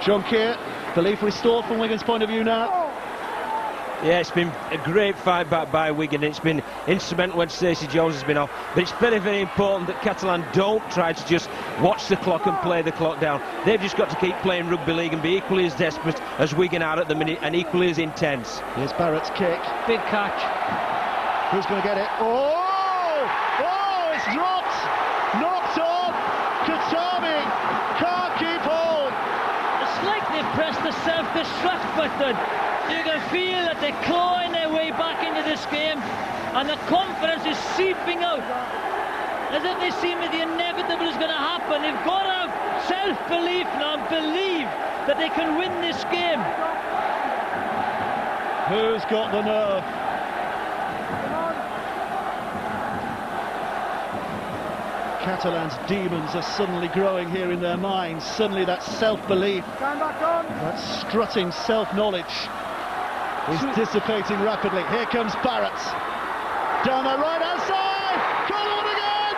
John Keir, belief restored from Wigan's point of view now. Yeah, it's been a great fight back by Wigan. It's been instrumental when Stacey Jones has been off. But it's very, very important that Catalan don't try to just watch the clock and play the clock down. They've just got to keep playing rugby league and be equally as desperate as Wigan are at the minute and equally as intense. Here's Barrett's kick. Big catch. Who's going to get it? Oh! Oh, it's dropped! Knocked on! Katami can't keep hold! It's like they've pressed the self-destruct button. You can feel that they're clawing their way back into this game, and the confidence is seeping out. As if they see that the inevitable is going to happen. They've got to have self-belief now and believe that they can win this game. Who's got the nerve? Catalan's demons are suddenly growing here in their minds. Suddenly that self-belief, that strutting self-knowledge is dissipating rapidly. Here comes Barrett. Down the right-hand side! Come on again!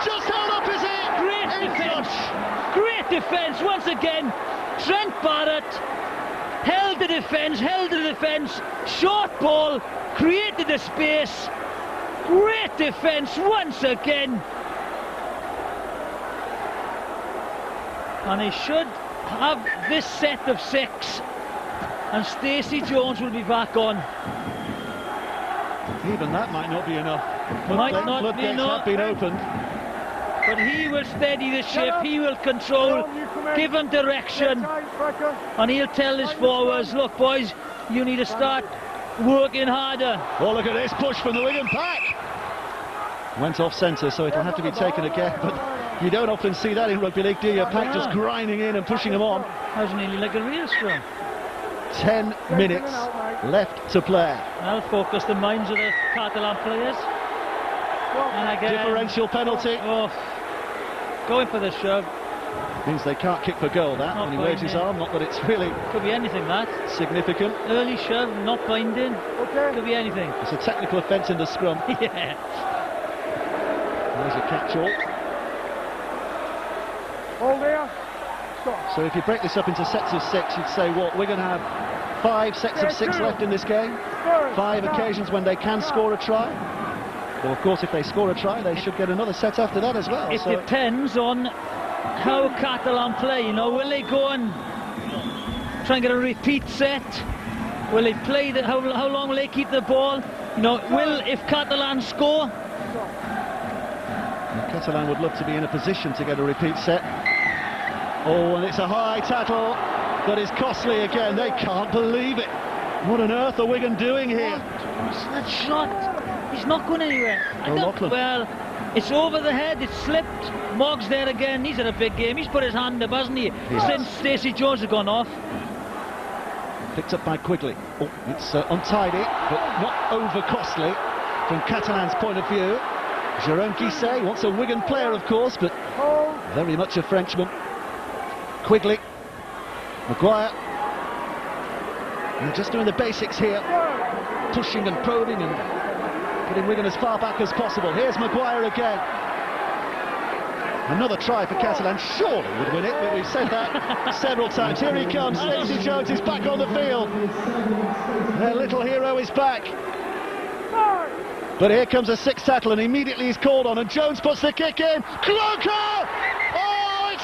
Just held up his head! Great defence! Great defence once again! Trent Barrett held the defence, short ball, created the space. Great defence once again! And he should have this set of 6, and Stacey Jones will be back on. Even that might not be enough. Floodgates have been opened. But he will steady the ship, he will control, give him direction, and he'll tell his forwards, look boys, you need to start working harder. Oh, look at this push from the Wigan pack. Went off centre, so it'll have to be taken again, but you don't often see that in rugby league, do you? Pack just grinding in and pushing them on. That was nearly like a real scrum. 10 minutes left to play. That'll focus the minds of the Catalan players. And again, differential penalty. Oh, going for the shove. Means they can't kick for goal, that, when he waves his arm. Not that it's really... Could be anything, that. Significant. Early shove, not binding. Could be anything. It's a technical offence in the scrum. Yeah. There's a catch-all. Hold there. So if you break this up into sets of 6, you'd say what? Wigan have 5 sets of 6 left in this game. 5 occasions when they can score a try. Well, of course, if they score a try, they should get another set after that as well. It depends on how Catalan play. You know, will they go and try and get a repeat set? Will they play how long will they keep the ball? You know, if Catalan score? Catalan would love to be in a position to get a repeat set. Oh, and it's a high tackle that is costly again. They can't believe it. What on earth are Wigan doing here? That shot, he's not going anywhere. Well, it's over the head, it's slipped. Moggs there again, he's had a big game. He's put his hand up, hasn't he? Since Stacey Jones has gone off. Picked up by Quigley. Oh, it's untidy, but not over costly from Catalan's point of view. Jérôme Guisset wants a Wigan player, of course, but very much a Frenchman. Quigley, Maguire, and they're just doing the basics here, pushing and probing and putting Wigan as far back as possible. Here's Maguire again. Another try for Catalan, surely would win it, but we've said that several times. Here he comes, Stacey Jones is back on the field. Their little hero is back. But here comes a 6th tackle, and immediately he's called on, and Jones puts the kick in. Cloker! Oh,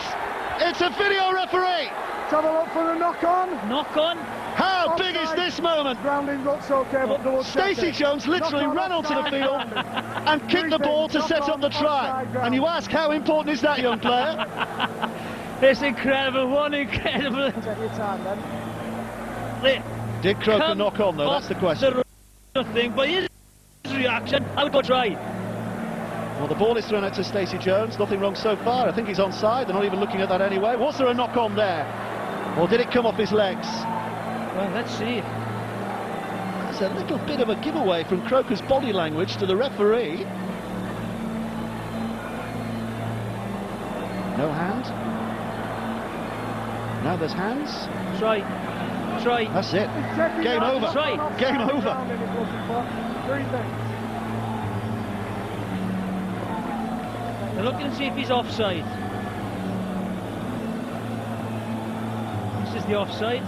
it's a video referee! Let's have a look for the knock-on. Knock-on. How big is this moment? Grounding looks okay, but double Stacey Jones literally ran onto the field and kicked the ball to set up the try. And you ask, how important is that, young player? It's incredible, one incredible... Take your time, then. Did Croker knock on, though? That's the question. Thing, but his reaction, I'll go try. Well, the ball is thrown out to Stacey Jones. Nothing wrong so far. I think he's onside. They're not even looking at that anyway. Was there a knock on there? Or did it come off his legs? Well, let's see. There's a little bit of a giveaway from Croker's body language to the referee. No hand. Now there's hands. Try. That's it. Game over. Try. Game over. They're looking to see if he's offside. This is the offside.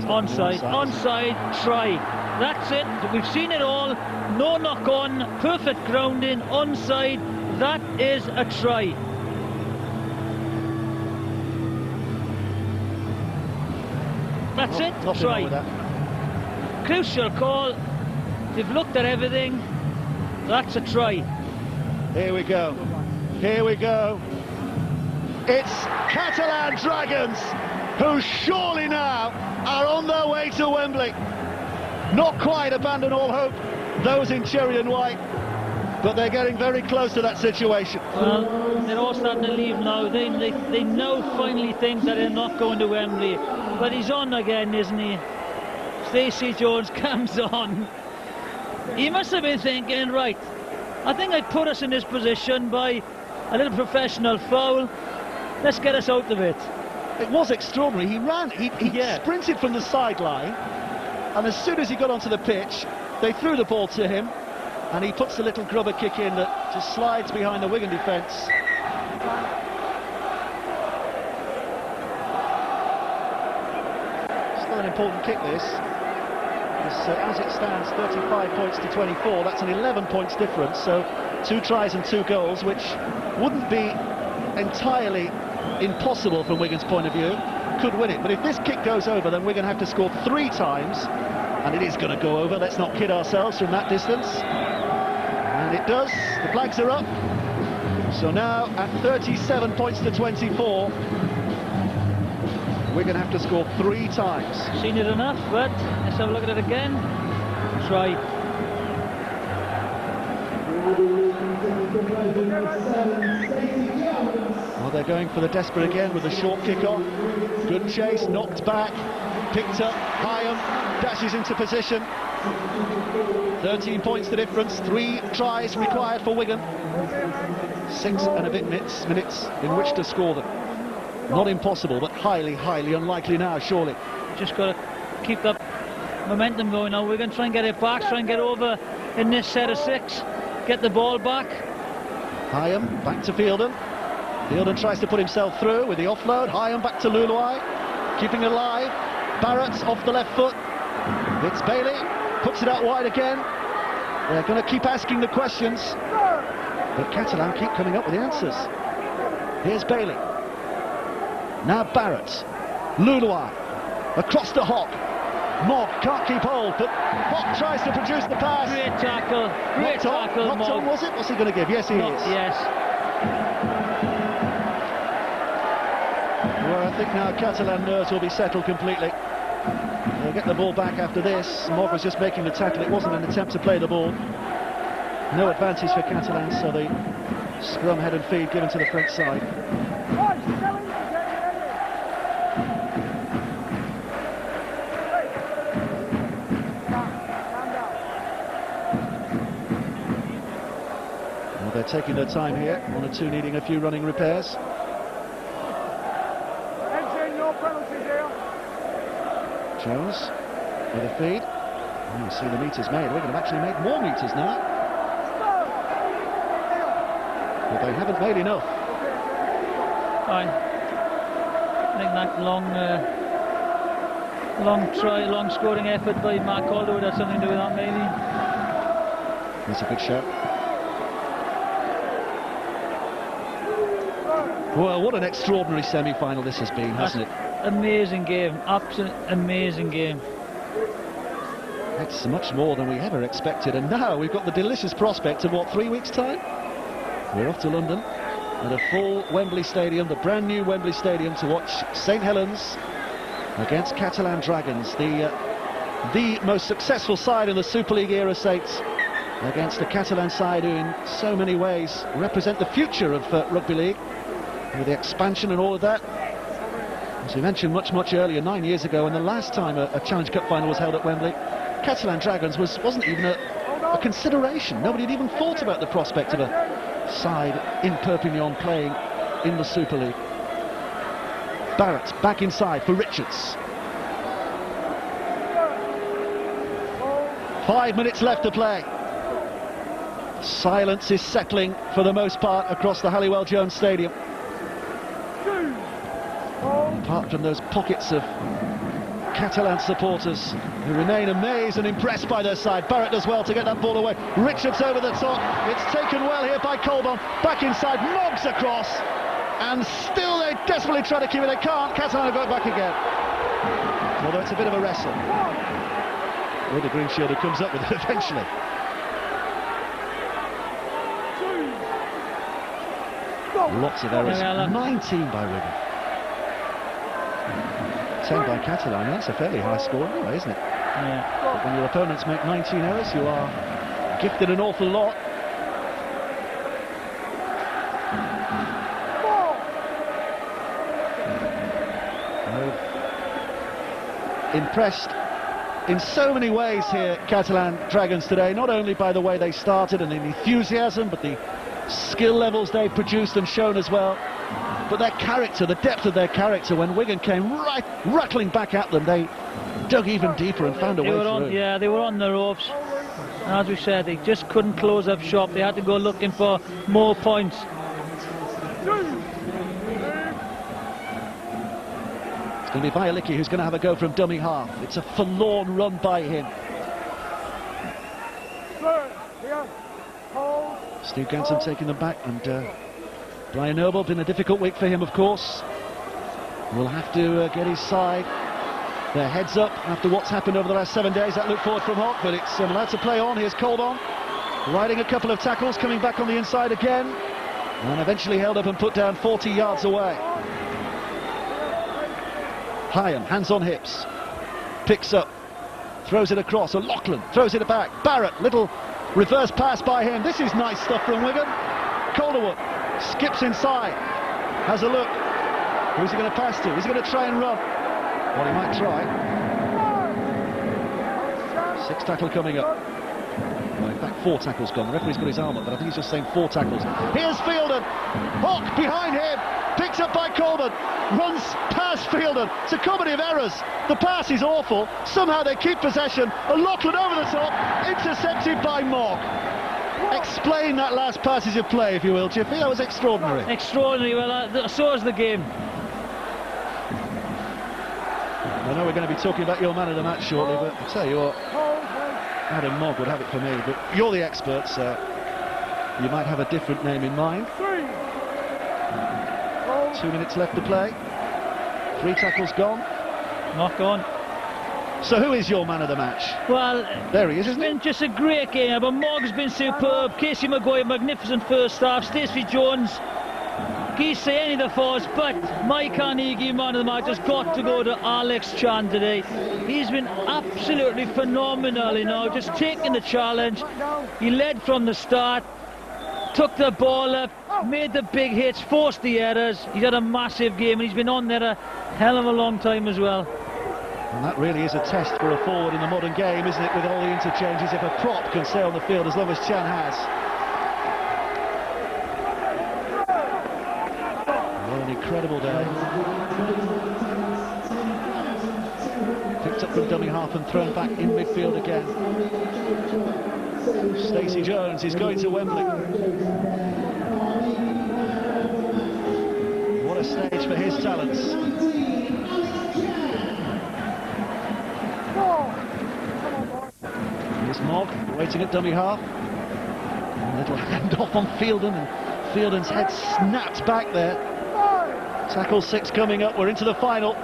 Onside, try. That's it. We've seen it all. No knock on, perfect grounding, onside. That is a try. That's it. Try. Crucial call. They've looked at everything. That's a try. Here we go. Here we go. It's Catalan Dragons, who surely now are on their way to Wembley. Not quite abandon all hope, those in cherry and white, but they're getting very close to that situation. Well, they're all starting to leave now. They now finally think that they're not going to Wembley. But he's on again, isn't he? Stacey Jones comes on. He must have been thinking, right, I think I'd put us in this position by a little professional foul. Let's get us out of it. It was extraordinary. He ran, he sprinted from the sideline, and as soon as he got onto the pitch, they threw the ball to him, and he puts the little grubber kick in that just slides behind the Wigan defence. Still an important kick, this. As it stands, 35 points to 24, that's an 11 points difference, so 2 tries and 2 goals, which wouldn't be entirely impossible from Wigan's point of view. Could win it, but if this kick goes over, then Wigan have to score 3 times, and it is going to go over. Let's not kid ourselves from that distance. And it does. The flags are up. So now at 37 points to 24, Wigan have to score 3 times. Seen it enough, but let's have a look at it again. Try. Well, they're going for the desperate again with a short kick-off. Good chase, knocked back, picked up. Hyam dashes into position. 13 points the difference. 3 tries required for Wigan. 6 and a bit minutes in which to score them. Not impossible, but highly, highly unlikely now, surely. Just got to keep that momentum going now. We're going to try and get it back, try and get over in this set of 6, get the ball back. Hyam back to Fielden. Fielden tries to put himself through with the offload. Hyam back to Luluai, keeping it alive. Barrett off the left foot. It's Bailey, puts it out wide again. They're going to keep asking the questions, but Catalan keep coming up with the answers. Here's Bailey. Now Barrett, Luluai, across to Hock. Mogg can't keep hold, but Hock tries to produce the pass. Great tackle, great tackle, Knocked on, was it? What's he going to give? Yes, he is. Yes. Well, I think now Catalan nerves will be settled completely. They'll get the ball back after this. Mogg was just making the tackle. It wasn't an attempt to play the ball. No advantage for Catalan, so the scrum head and feed given to the French side. Well, they're taking their time here. 1 or 2 needing a few running repairs. Jones with a feed. Oh, you see the metres made. We're going to actually make more metres now. But they haven't made enough. Fine. I think that long scoring effort by Mark Calderwood had something to do with that, maybe. That's a good shot. Well, what an extraordinary semi-final this has been, hasn't it? Amazing game, absolute amazing game. It's much more than we ever expected, and now we've got the delicious prospect of what, 3 weeks' time? We're off to London at a full Wembley Stadium, the brand new Wembley Stadium, to watch St Helens against Catalan Dragons, the most successful side in the Super League era, Saints, against the Catalan side who in so many ways represent the future of rugby league, with the expansion and all of that. As we mentioned much earlier, 9 years ago, and the last time a Challenge Cup final was held at Wembley, Catalan Dragons wasn't even a consideration. Nobody had even thought about the prospect of a side in Perpignan playing in the Super League. Barrett back inside for Richards. 5 minutes left to play. Silence is settling for the most part across the Halliwell-Jones Stadium. Apart from those pockets of Catalan supporters who remain amazed and impressed by their side. Barrett does well to get that ball away. Richards over the top. It's taken well here by Colbon. Back inside, Moggs across. And still they desperately try to keep it. They can't. Catalan have got it back again. Although it's a bit of a wrestle. With the green shield who comes up with it eventually. Lots of errors. 19 by Wigan. 10 by Catalan. That's a fairly high score anyway, isn't it? Yeah. But when your opponents make 19 errors, you are gifted an awful lot. Impressed in so many ways here, Catalan Dragons today, not only by the way they started and the enthusiasm, but the skill levels they've produced and shown as well, but their character, the depth of their character. When Wigan came right rattling back at them, they dug even deeper and found a way through. Yeah, they were on the ropes, and as we said, they just couldn't close up shop. They had to go looking for more points. It's going to be Vialicki who's going to have a go from dummy half. It's a forlorn run by him. Steve Ganson taking them back, and Brian Noble, been a difficult week for him, of course. Will have to get his side their heads up after what's happened over the last 7 days. That look forward from Hock, but it's allowed to play on. Here's Colbon riding a couple of tackles, coming back on the inside again, and eventually held up and put down 40 yards away. Hyam, hands on hips, picks up, throws it across. O'Loughlin throws it back. Barrett, little reverse pass by him. This is nice stuff from Wigan. Calderwood skips inside, has a look. Who's he going to pass to? Is he going to try and run? Well, he might try. 6 tackle coming up. Well, in fact, 4 tackles gone. The referee's got his arm up, but I think he's just saying 4 tackles. Here's Fielden. Hock behind him. Picked up by Colbon. Runs past Fielden. It's a comedy of errors. The pass is awful. Somehow they keep possession. O'Loughlin over the top. Intercepted by Mogg. Explain that last passage of play, if you will, Jiffy. That was extraordinary. Extraordinary. Well, so is the game. I know we're going to be talking about your man of the match shortly, but I'll tell you what, Adam Mogg would have it for me, but you're the expert, so you might have a different name in mind. 2 minutes left to play. 3 tackles gone. Not gone. So who is your man of the match? Well, there he is, isn't it? It's been just a great game, but Mogg's been superb. Casey Maguire, magnificent first half. Stacey Jones, Geese, any of the fours, but my Carnegie man of the match has got to go to Alex Chan today. He's been absolutely phenomenal, you know, just taking the challenge. He led from the start, took the ball up, made the big hits, forced the errors. He's had a massive game, and he's been on there a hell of a long time as well. And that really is a test for a forward in the modern game, isn't it, with all the interchanges, if a prop can stay on the field as long as Chan has. What an incredible day. Picked up from dummy half and thrown back in midfield again. Stacey Jones is going to Wembley. What a stage for his talents. Here's Mogg waiting at dummy half. A little handoff on Fielden, and Fielden's head snapped back there. Tackle 6 coming up. We're into the final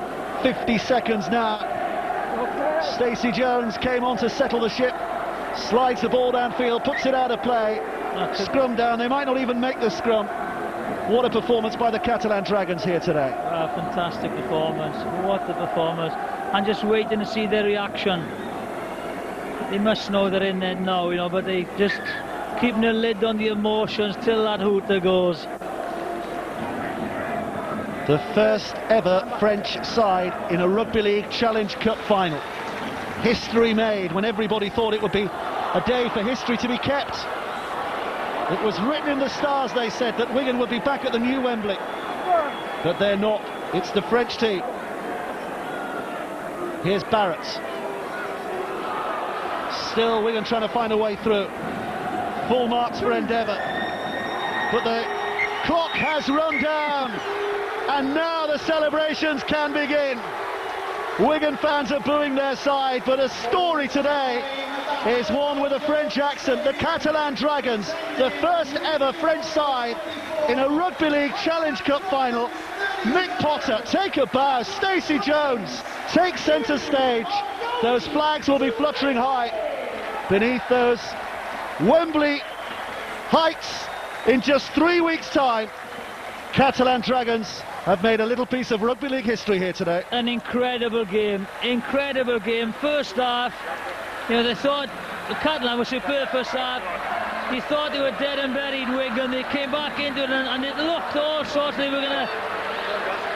50 seconds now. Stacey Jones came on to settle the ship, slides the ball downfield, puts it out of play. Scrum down. They might not even make the scrum. What a performance by the Catalan Dragons here today. Fantastic performance. What a performance. And just waiting to see their reaction. They must know they're in there now, you know, but they just keeping a lid on the emotions till that hooter goes. The first ever French side in a Rugby League Challenge Cup final. History made when everybody thought it would be a day for history to be kept. It was written in the stars, they said, that Wigan would be back at the new Wembley. But they're not. It's the French team. Here's Barrett. Still Wigan trying to find a way through. Full marks for Endeavour. But the clock has run down. And now the celebrations can begin. Wigan fans are booing their side, but a story today is one with a French accent. The Catalan Dragons, the first ever French side in a Rugby League Challenge Cup final. Mick Potter, take a bow. Stacey Jones, take centre stage. Those flags will be fluttering high beneath those Wembley heights in just 3 weeks' time. Catalan Dragons have made a little piece of Rugby League history here today. An incredible game, incredible game. First half, you know, they thought the Catalan was superb first half. They thought they were dead and buried, Wigan. They came back into it and it looked all sorts they were going to,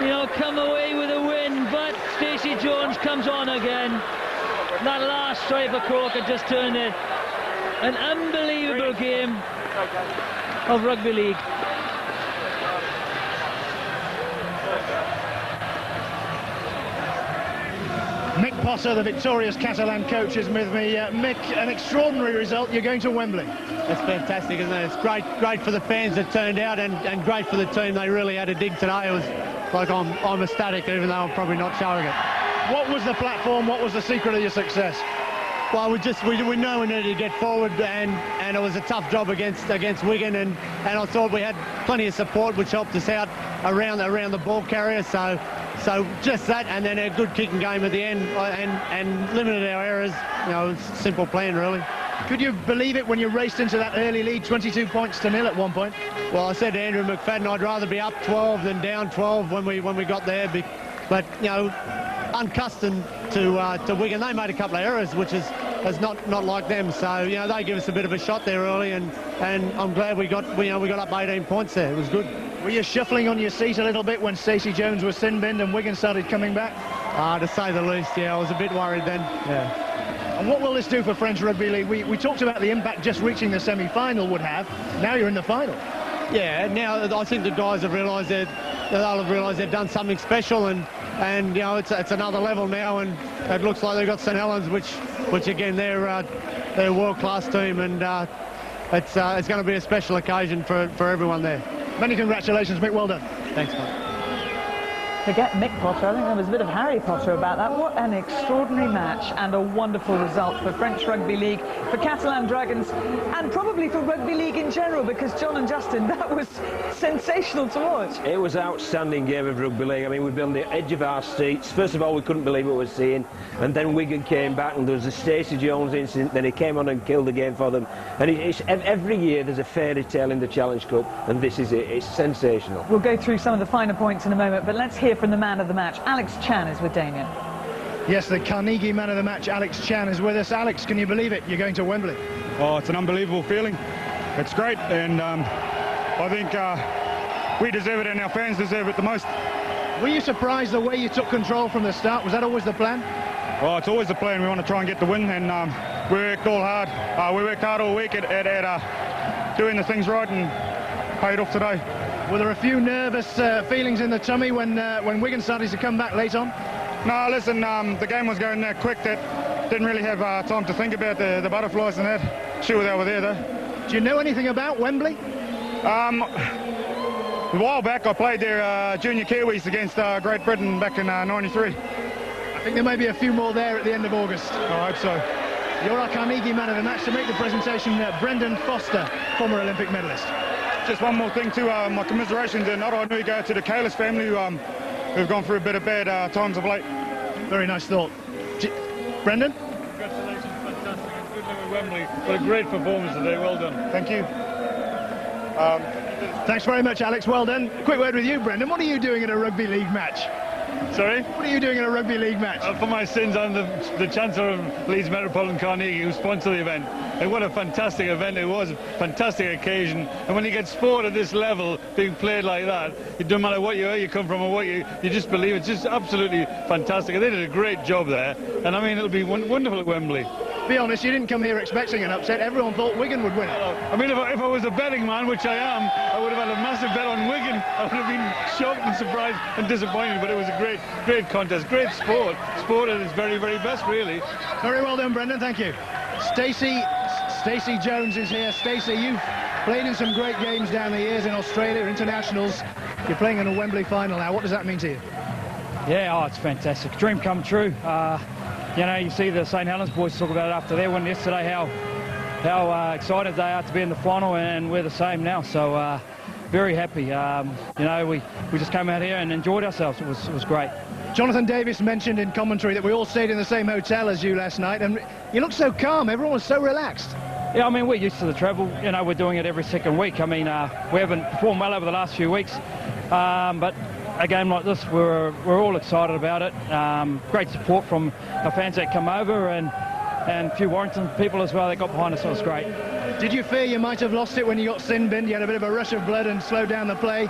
you know, come away with a win. But Stacey Jones comes on again. That last try for Croker just turned it. An unbelievable game of Rugby League. Mick Potter, the victorious Catalan coach, is with me. Mick, an extraordinary result. You're going to Wembley. It's fantastic, isn't it? It's great for the fans that turned out, and great for the team. They really had a dig today. It was like I'm ecstatic, even though I'm probably not showing it. What was the platform? What was the secret of your success? Well, we know we needed to get forward, and it was a tough job against Wigan, and I thought we had plenty of support, which helped us out around the ball carrier. So just that, and then a good kicking game at the end, and limited our errors. You know, it's a simple plan, really. Could you believe it when you raced into that early lead, 22 points to nil at one point? Well, I said to Andrew McFadden, I'd rather be up 12 than down 12 when we got there. But you know, unaccustomed to Wigan, they made a couple of errors, which is not like them. So you know, they give us a bit of a shot there early, and I'm glad we got up 18 points there. It was good. Were you shuffling on your seat a little bit when Stacey Jones was sin-binned and Wigan started coming back? To say the least, yeah. I was a bit worried then. Yeah. And what will this do for French Rugby League? We talked about the impact just reaching the semi-final would have. Now you're in the final. Yeah, now I think the guys have realised they'll have realised they've done something special, and you know, it's another level now, and it looks like they've got St Helens, which again, they're a world-class team, and it's going to be a special occasion for everyone there. Many congratulations, Mick. Well done. Thanks, mate. Forget Mick Potter, I think there was a bit of Harry Potter about that. What an extraordinary match and a wonderful result for French Rugby League, for Catalan Dragons, and probably for Rugby League in general, because John and Justin, that was sensational to watch. It was an outstanding game of Rugby League. I mean, we've been on the edge of our seats. First of all, we couldn't believe what we were seeing, and then Wigan came back, and there was a Stacey Jones incident, then he came on and killed the game for them. And every year there's a fairy tale in the Challenge Cup, and this is it. It's sensational. We'll go through some of the finer points in a moment, but let's hear from the man of the match. Alex Chan is with Damien. Yes, the Carnegie man of the match, Alex Chan, is with us. Alex, can you believe it? You're going to Wembley. Oh, it's an unbelievable feeling. It's great, and I think we deserve it and our fans deserve it the most. Were you surprised the way you took control from the start? Was that always the plan? Oh, it's always the plan. We want to try and get the win, and we worked all hard. We worked hard all week at doing the things right, and paid off today. Were there a few nervous feelings in the tummy when Wigan started to come back late on? No, listen, the game was going that quick that didn't really have time to think about the butterflies and that. Sure, they were there though. Do you know anything about Wembley? A while back I played their junior Kiwis against Great Britain back in '93. I think there may be a few more there at the end of August. I hope so. You're our Carnegie man of the match. To make the presentation, Brendan Foster, former Olympic medalist. Just one more thing too, my commiserations and not only go to the Kalis family who've gone through a bit of bad times of late. Very nice thought. Brendan? Congratulations, fantastic. Good luck with Wembley. What a great performance today, well done. Thank you. Thanks very much, Alex, well done. Quick word with you, Brendan. What are you doing in a rugby league match? Sorry? What are you doing in a rugby league match? For my sins, I'm the Chancellor of Leeds Metropolitan Carnegie, who sponsored the event. And what a fantastic event it was, a fantastic occasion. And when you get sport at this level being played like that, it doesn't matter where you come from or what you just believe. It's just absolutely fantastic. And they did a great job there. And I mean, it'll be wonderful at Wembley. Be honest, you didn't come here expecting an upset. Everyone thought Wigan would win it. I mean, if I was a betting man, which I am, I would have had a massive bet on Wigan. I would have been shocked and surprised and disappointed, but it was a great contest, great sport. Sport at its very, very best, really. Very well done, Brendan, thank you. Stacey Jones is here. Stacey, you've played in some great games down the years in Australia, internationals. You're playing in a Wembley final now. What does that mean to you? Yeah, it's fantastic. Dream come true. You know, you see the St Helens boys talk about it after their win yesterday, how excited they are to be in the final, and we're the same now. So very happy. You know, we just came out here and enjoyed ourselves. It was great. Jonathan Davis mentioned in commentary that we all stayed in the same hotel as you last night, and you looked so calm. Everyone was so relaxed. Yeah, I mean, we're used to the travel. You know, we're doing it every second week. I mean, we haven't performed well over the last few weeks, but a game like this, we're all excited about it. Great support from our fans that come over, and a few Warrington people as well that got behind us. So it was great. Did you fear you might have lost it when you got sin-binned? You had a bit of a rush of blood and slowed down the play?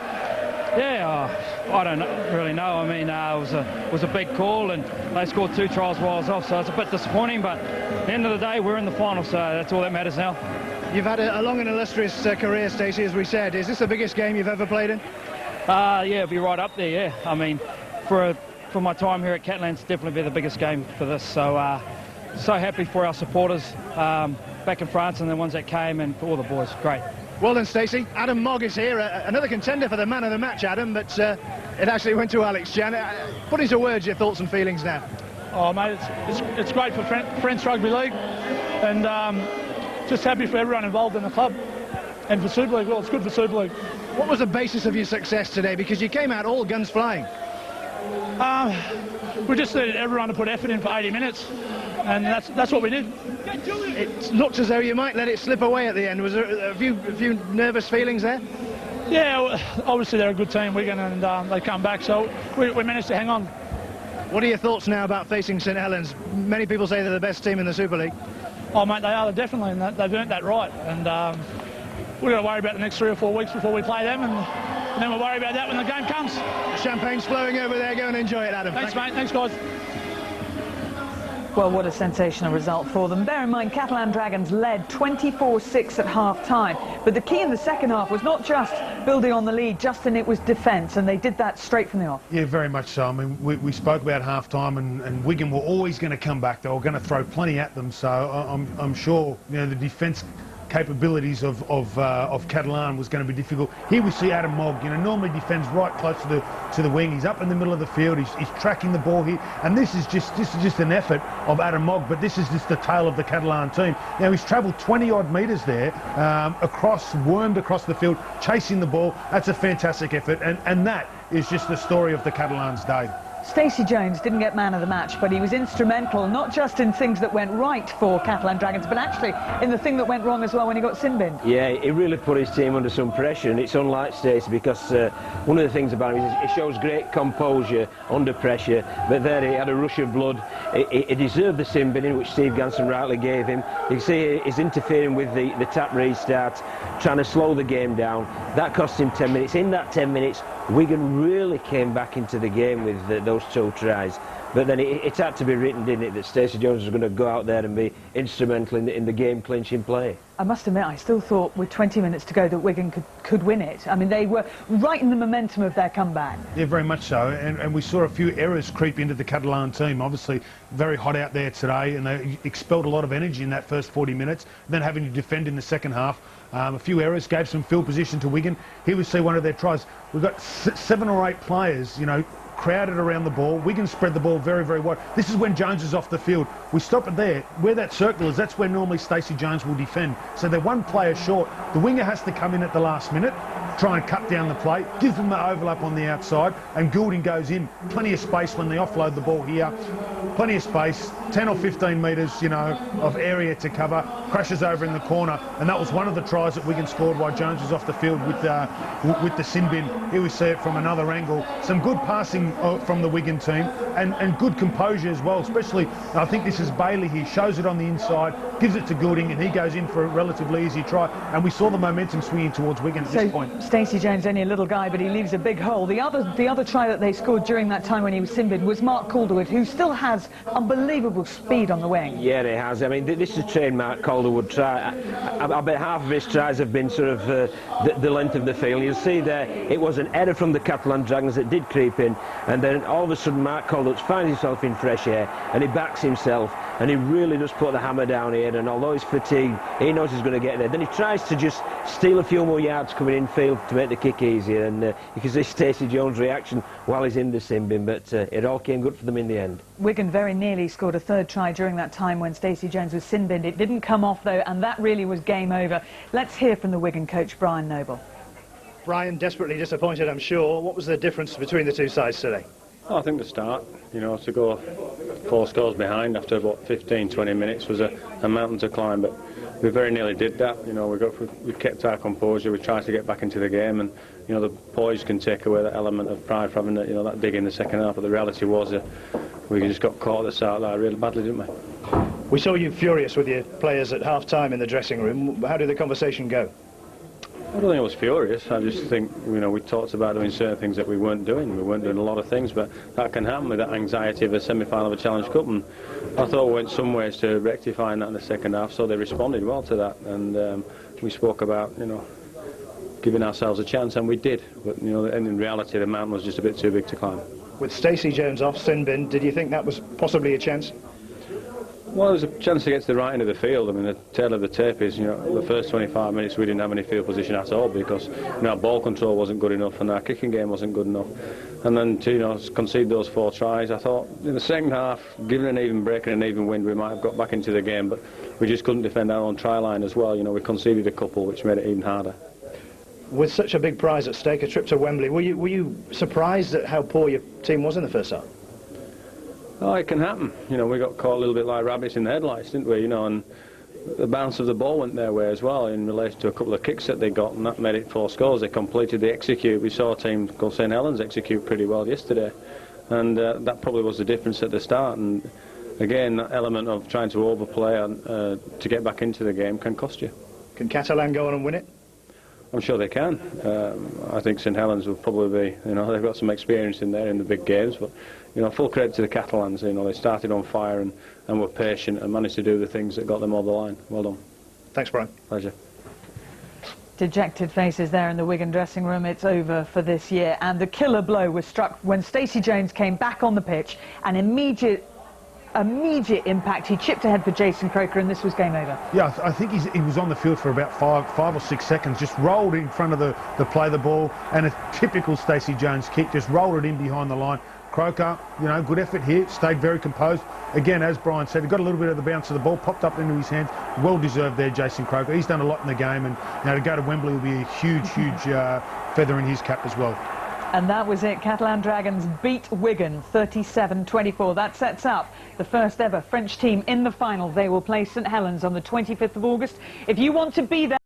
Yeah, I don't really know. I mean, it was a big call, and they scored 2 tries while I was off, so it's a bit disappointing. But at the end of the day, we're in the final, so that's all that matters now. You've had a long and illustrious career, Stacey, as we said. Is this the biggest game you've ever played in? Yeah, it'll be right up there, yeah. I mean, for my time here at Catalan, it's definitely been the biggest game for this. So, so happy for our supporters back in France and the ones that came, and for all the boys. Great. Well done, Stacey. Adam Mogg is here, another contender for the man of the match, Adam, but it actually went to Alex Chan. Put into words your thoughts and feelings now. Oh, mate, it's great for French Rugby League, and just happy for everyone involved in the club. And for Super League, well, it's good for Super League. What was the basis of your success today? Because you came out all guns flying. We just needed everyone to put effort in for 80 minutes, and that's what we did. It looked as though you might let it slip away at the end. Was there a few nervous feelings there? Yeah, well, obviously they're a good team, Wigan, and they come back, so we managed to hang on. What are your thoughts now about facing St Helens? Many people say they're the best team in the Super League. Oh, mate, they are definitely, and they've earned that right. And we've got to worry about the next 3 or 4 weeks before we play them, and then we'll worry about that when the game comes. Champagne's flowing over there. Go and enjoy it, Adam. Thanks, mate. Thanks, guys. Well, what a sensational result for them. Bear in mind, Catalan Dragons led 24-6 at half-time. But the key in the second half was not just building on the lead, Justin, it was defence, and they did that straight from the off. Yeah, very much so. I mean, we spoke about half-time, and Wigan were always going to come back. They were going to throw plenty at them, so I'm sure, you know, the defence capabilities of Catalan was going to be difficult. Here we see Adam Mogg, you know, normally defends right close to the wing. He's up in the middle of the field. He's tracking the ball here, and this is just an effort of Adam Mogg. But this is just the tail of the Catalan team. Now he's travelled 20-odd metres there, wormed across the field, chasing the ball. That's a fantastic effort, and that is just the story of the Catalans' day. Stacey Jones didn't get man of the match, but he was instrumental, not just in things that went right for Catalan Dragons, but actually in the thing that went wrong as well when he got sin-binned. Yeah, he really put his team under some pressure, and it's unlike Stacey because one of the things about him is he shows great composure under pressure, but there he had a rush of blood. He deserved the sin-binning, which Steve Ganson rightly gave him. You can see he's interfering with the tap restart, trying to slow the game down. That cost him 10 minutes. In that 10 minutes, Wigan really came back into the game with those 2 tries. But then it had to be written, didn't it, that Stacey Jones was going to go out there and be instrumental in the game-clinching play. I must admit, I still thought with 20 minutes to go that Wigan could win it. I mean, they were right in the momentum of their comeback. Yeah, very much so. And we saw a few errors creep into the Catalan team. Obviously, very hot out there today, and they expelled a lot of energy in that first 40 minutes, then having to defend in the second half. A few errors, gave some field position to Wigan. Here we see one of their tries. We've got 7 or 8 players, you know, crowded around the ball. Wigan spread the ball very, very wide. This is when Jones is off the field. We stop it there. Where that circle is, that's where normally Stacey Jones will defend. So they're 1 player short. The winger has to come in at the last minute, try and cut down the play, give them the overlap on the outside, and Goulding goes in. Plenty of space when they offload the ball here. Plenty of space, 10 or 15 metres, you know, of area to cover. crashes over in the corner, and that was one of the tries that Wigan scored while Jones was off the field with the sin bin. Here we see it from another angle. Some good passing from the Wigan team, and good composure as well, especially, I think this is Bailey here, shows it on the inside, gives it to Goulding, and he goes in for a relatively easy try, and we saw the momentum swinging towards Wigan at this point. Stacey Jones, only a little guy, but he leaves a big hole. The other try that they scored during that time when he was sin-binned was Mark Calderwood, who still has unbelievable speed on the wing. Yeah, he has. I mean, this is a trademark Calderwood try. I bet half of his tries have been sort of the length of the field. You'll see there, it was an error from the Catalan Dragons that did creep in, and then all of a sudden Mark Calderwood finds himself in fresh air, and he backs himself, and he really does put the hammer down here, and although he's fatigued, he knows he's going to get there. Then he tries to just steal a few more yards coming in field to make the kick easier, and you can see Stacey Jones' reaction while he's in the sin bin, but it all came good for them in the end. Wigan very nearly scored a third try during that time when Stacey Jones was sin-binned. It didn't come off though, and that really was game over. Let's hear from the Wigan coach, Brian Noble. Brian, desperately disappointed, I'm sure. What was the difference between the two sides today? I think the start, you know, to go 4 scores behind after about 15-20 minutes was a mountain to climb, but we very nearly did that. You know, we kept our composure, we tried to get back into the game, and you know, the poise can take away that element of pride for having that dig in the second half, but the reality was we just got caught at the start there really badly, didn't we? We saw you furious with your players at half-time in the dressing room. How did the conversation go? I don't think I was furious. I just think, you know, we talked about doing certain things that we weren't doing. We weren't doing a lot of things, but that can happen with that anxiety of a semi-final of a Challenge Cup, and I thought we went some ways to rectifying that in the second half, so they responded well to that, and we spoke about, you know, giving ourselves a chance, and we did, but you know, and in reality the mountain was just a bit too big to climb. With Stacey Jones off sin-bin, did you think that was possibly a chance? Well, there was a chance to get to the right end of the field. I mean, the tail of the tape is, you know, the first 25 minutes we didn't have any field position at all because, you know, our ball control wasn't good enough and our kicking game wasn't good enough. And then to, you know, concede those 4 tries, I thought in the second half, given an even break and an even wind, we might have got back into the game, but we just couldn't defend our own try line as well. You know, we conceded a couple, which made it even harder. With such a big prize at stake, a trip to Wembley, were you surprised at how poor your team was in the first half? Oh, it can happen. You know, we got caught a little bit like rabbits in the headlights, didn't we? You know, and the bounce of the ball went their way as well in relation to a couple of kicks that they got, and that made it 4 scores. They completed the execute. We saw a team called St Helens execute pretty well yesterday, and that probably was the difference at the start. And again, that element of trying to overplay and to get back into the game can cost you. Can Catalan go on and win it? I'm sure they can. I think St Helens will probably be, you know, they've got some experience in there in the big games, but, you know, full credit to the Catalans. You know, they started on fire and were patient and managed to do the things that got them over the line. Well done. Thanks, Brian. Pleasure. Dejected faces there in the Wigan dressing room. It's over for this year, and the killer blow was struck when Stacey Jones came back on the pitch, and immediate impact. He chipped ahead for Jason Croker, and this was game over. Yeah, I think he was on the field for about 5 or 6 seconds, just rolled in front of the play the ball, and a typical Stacey Jones kick, just rolled it in behind the line. Croker, you know, good effort here, stayed very composed. Again, as Brian said, he got a little bit of the bounce of the ball, popped up into his hands. Well deserved there, Jason Croker. He's done a lot in the game, and you know, to go to Wembley will be a huge feather in his cap as well. And that was it. Catalan Dragons beat Wigan 37-24. That sets up the first ever French team in the final. They will play St Helens on the 25th of August. If you want to be there...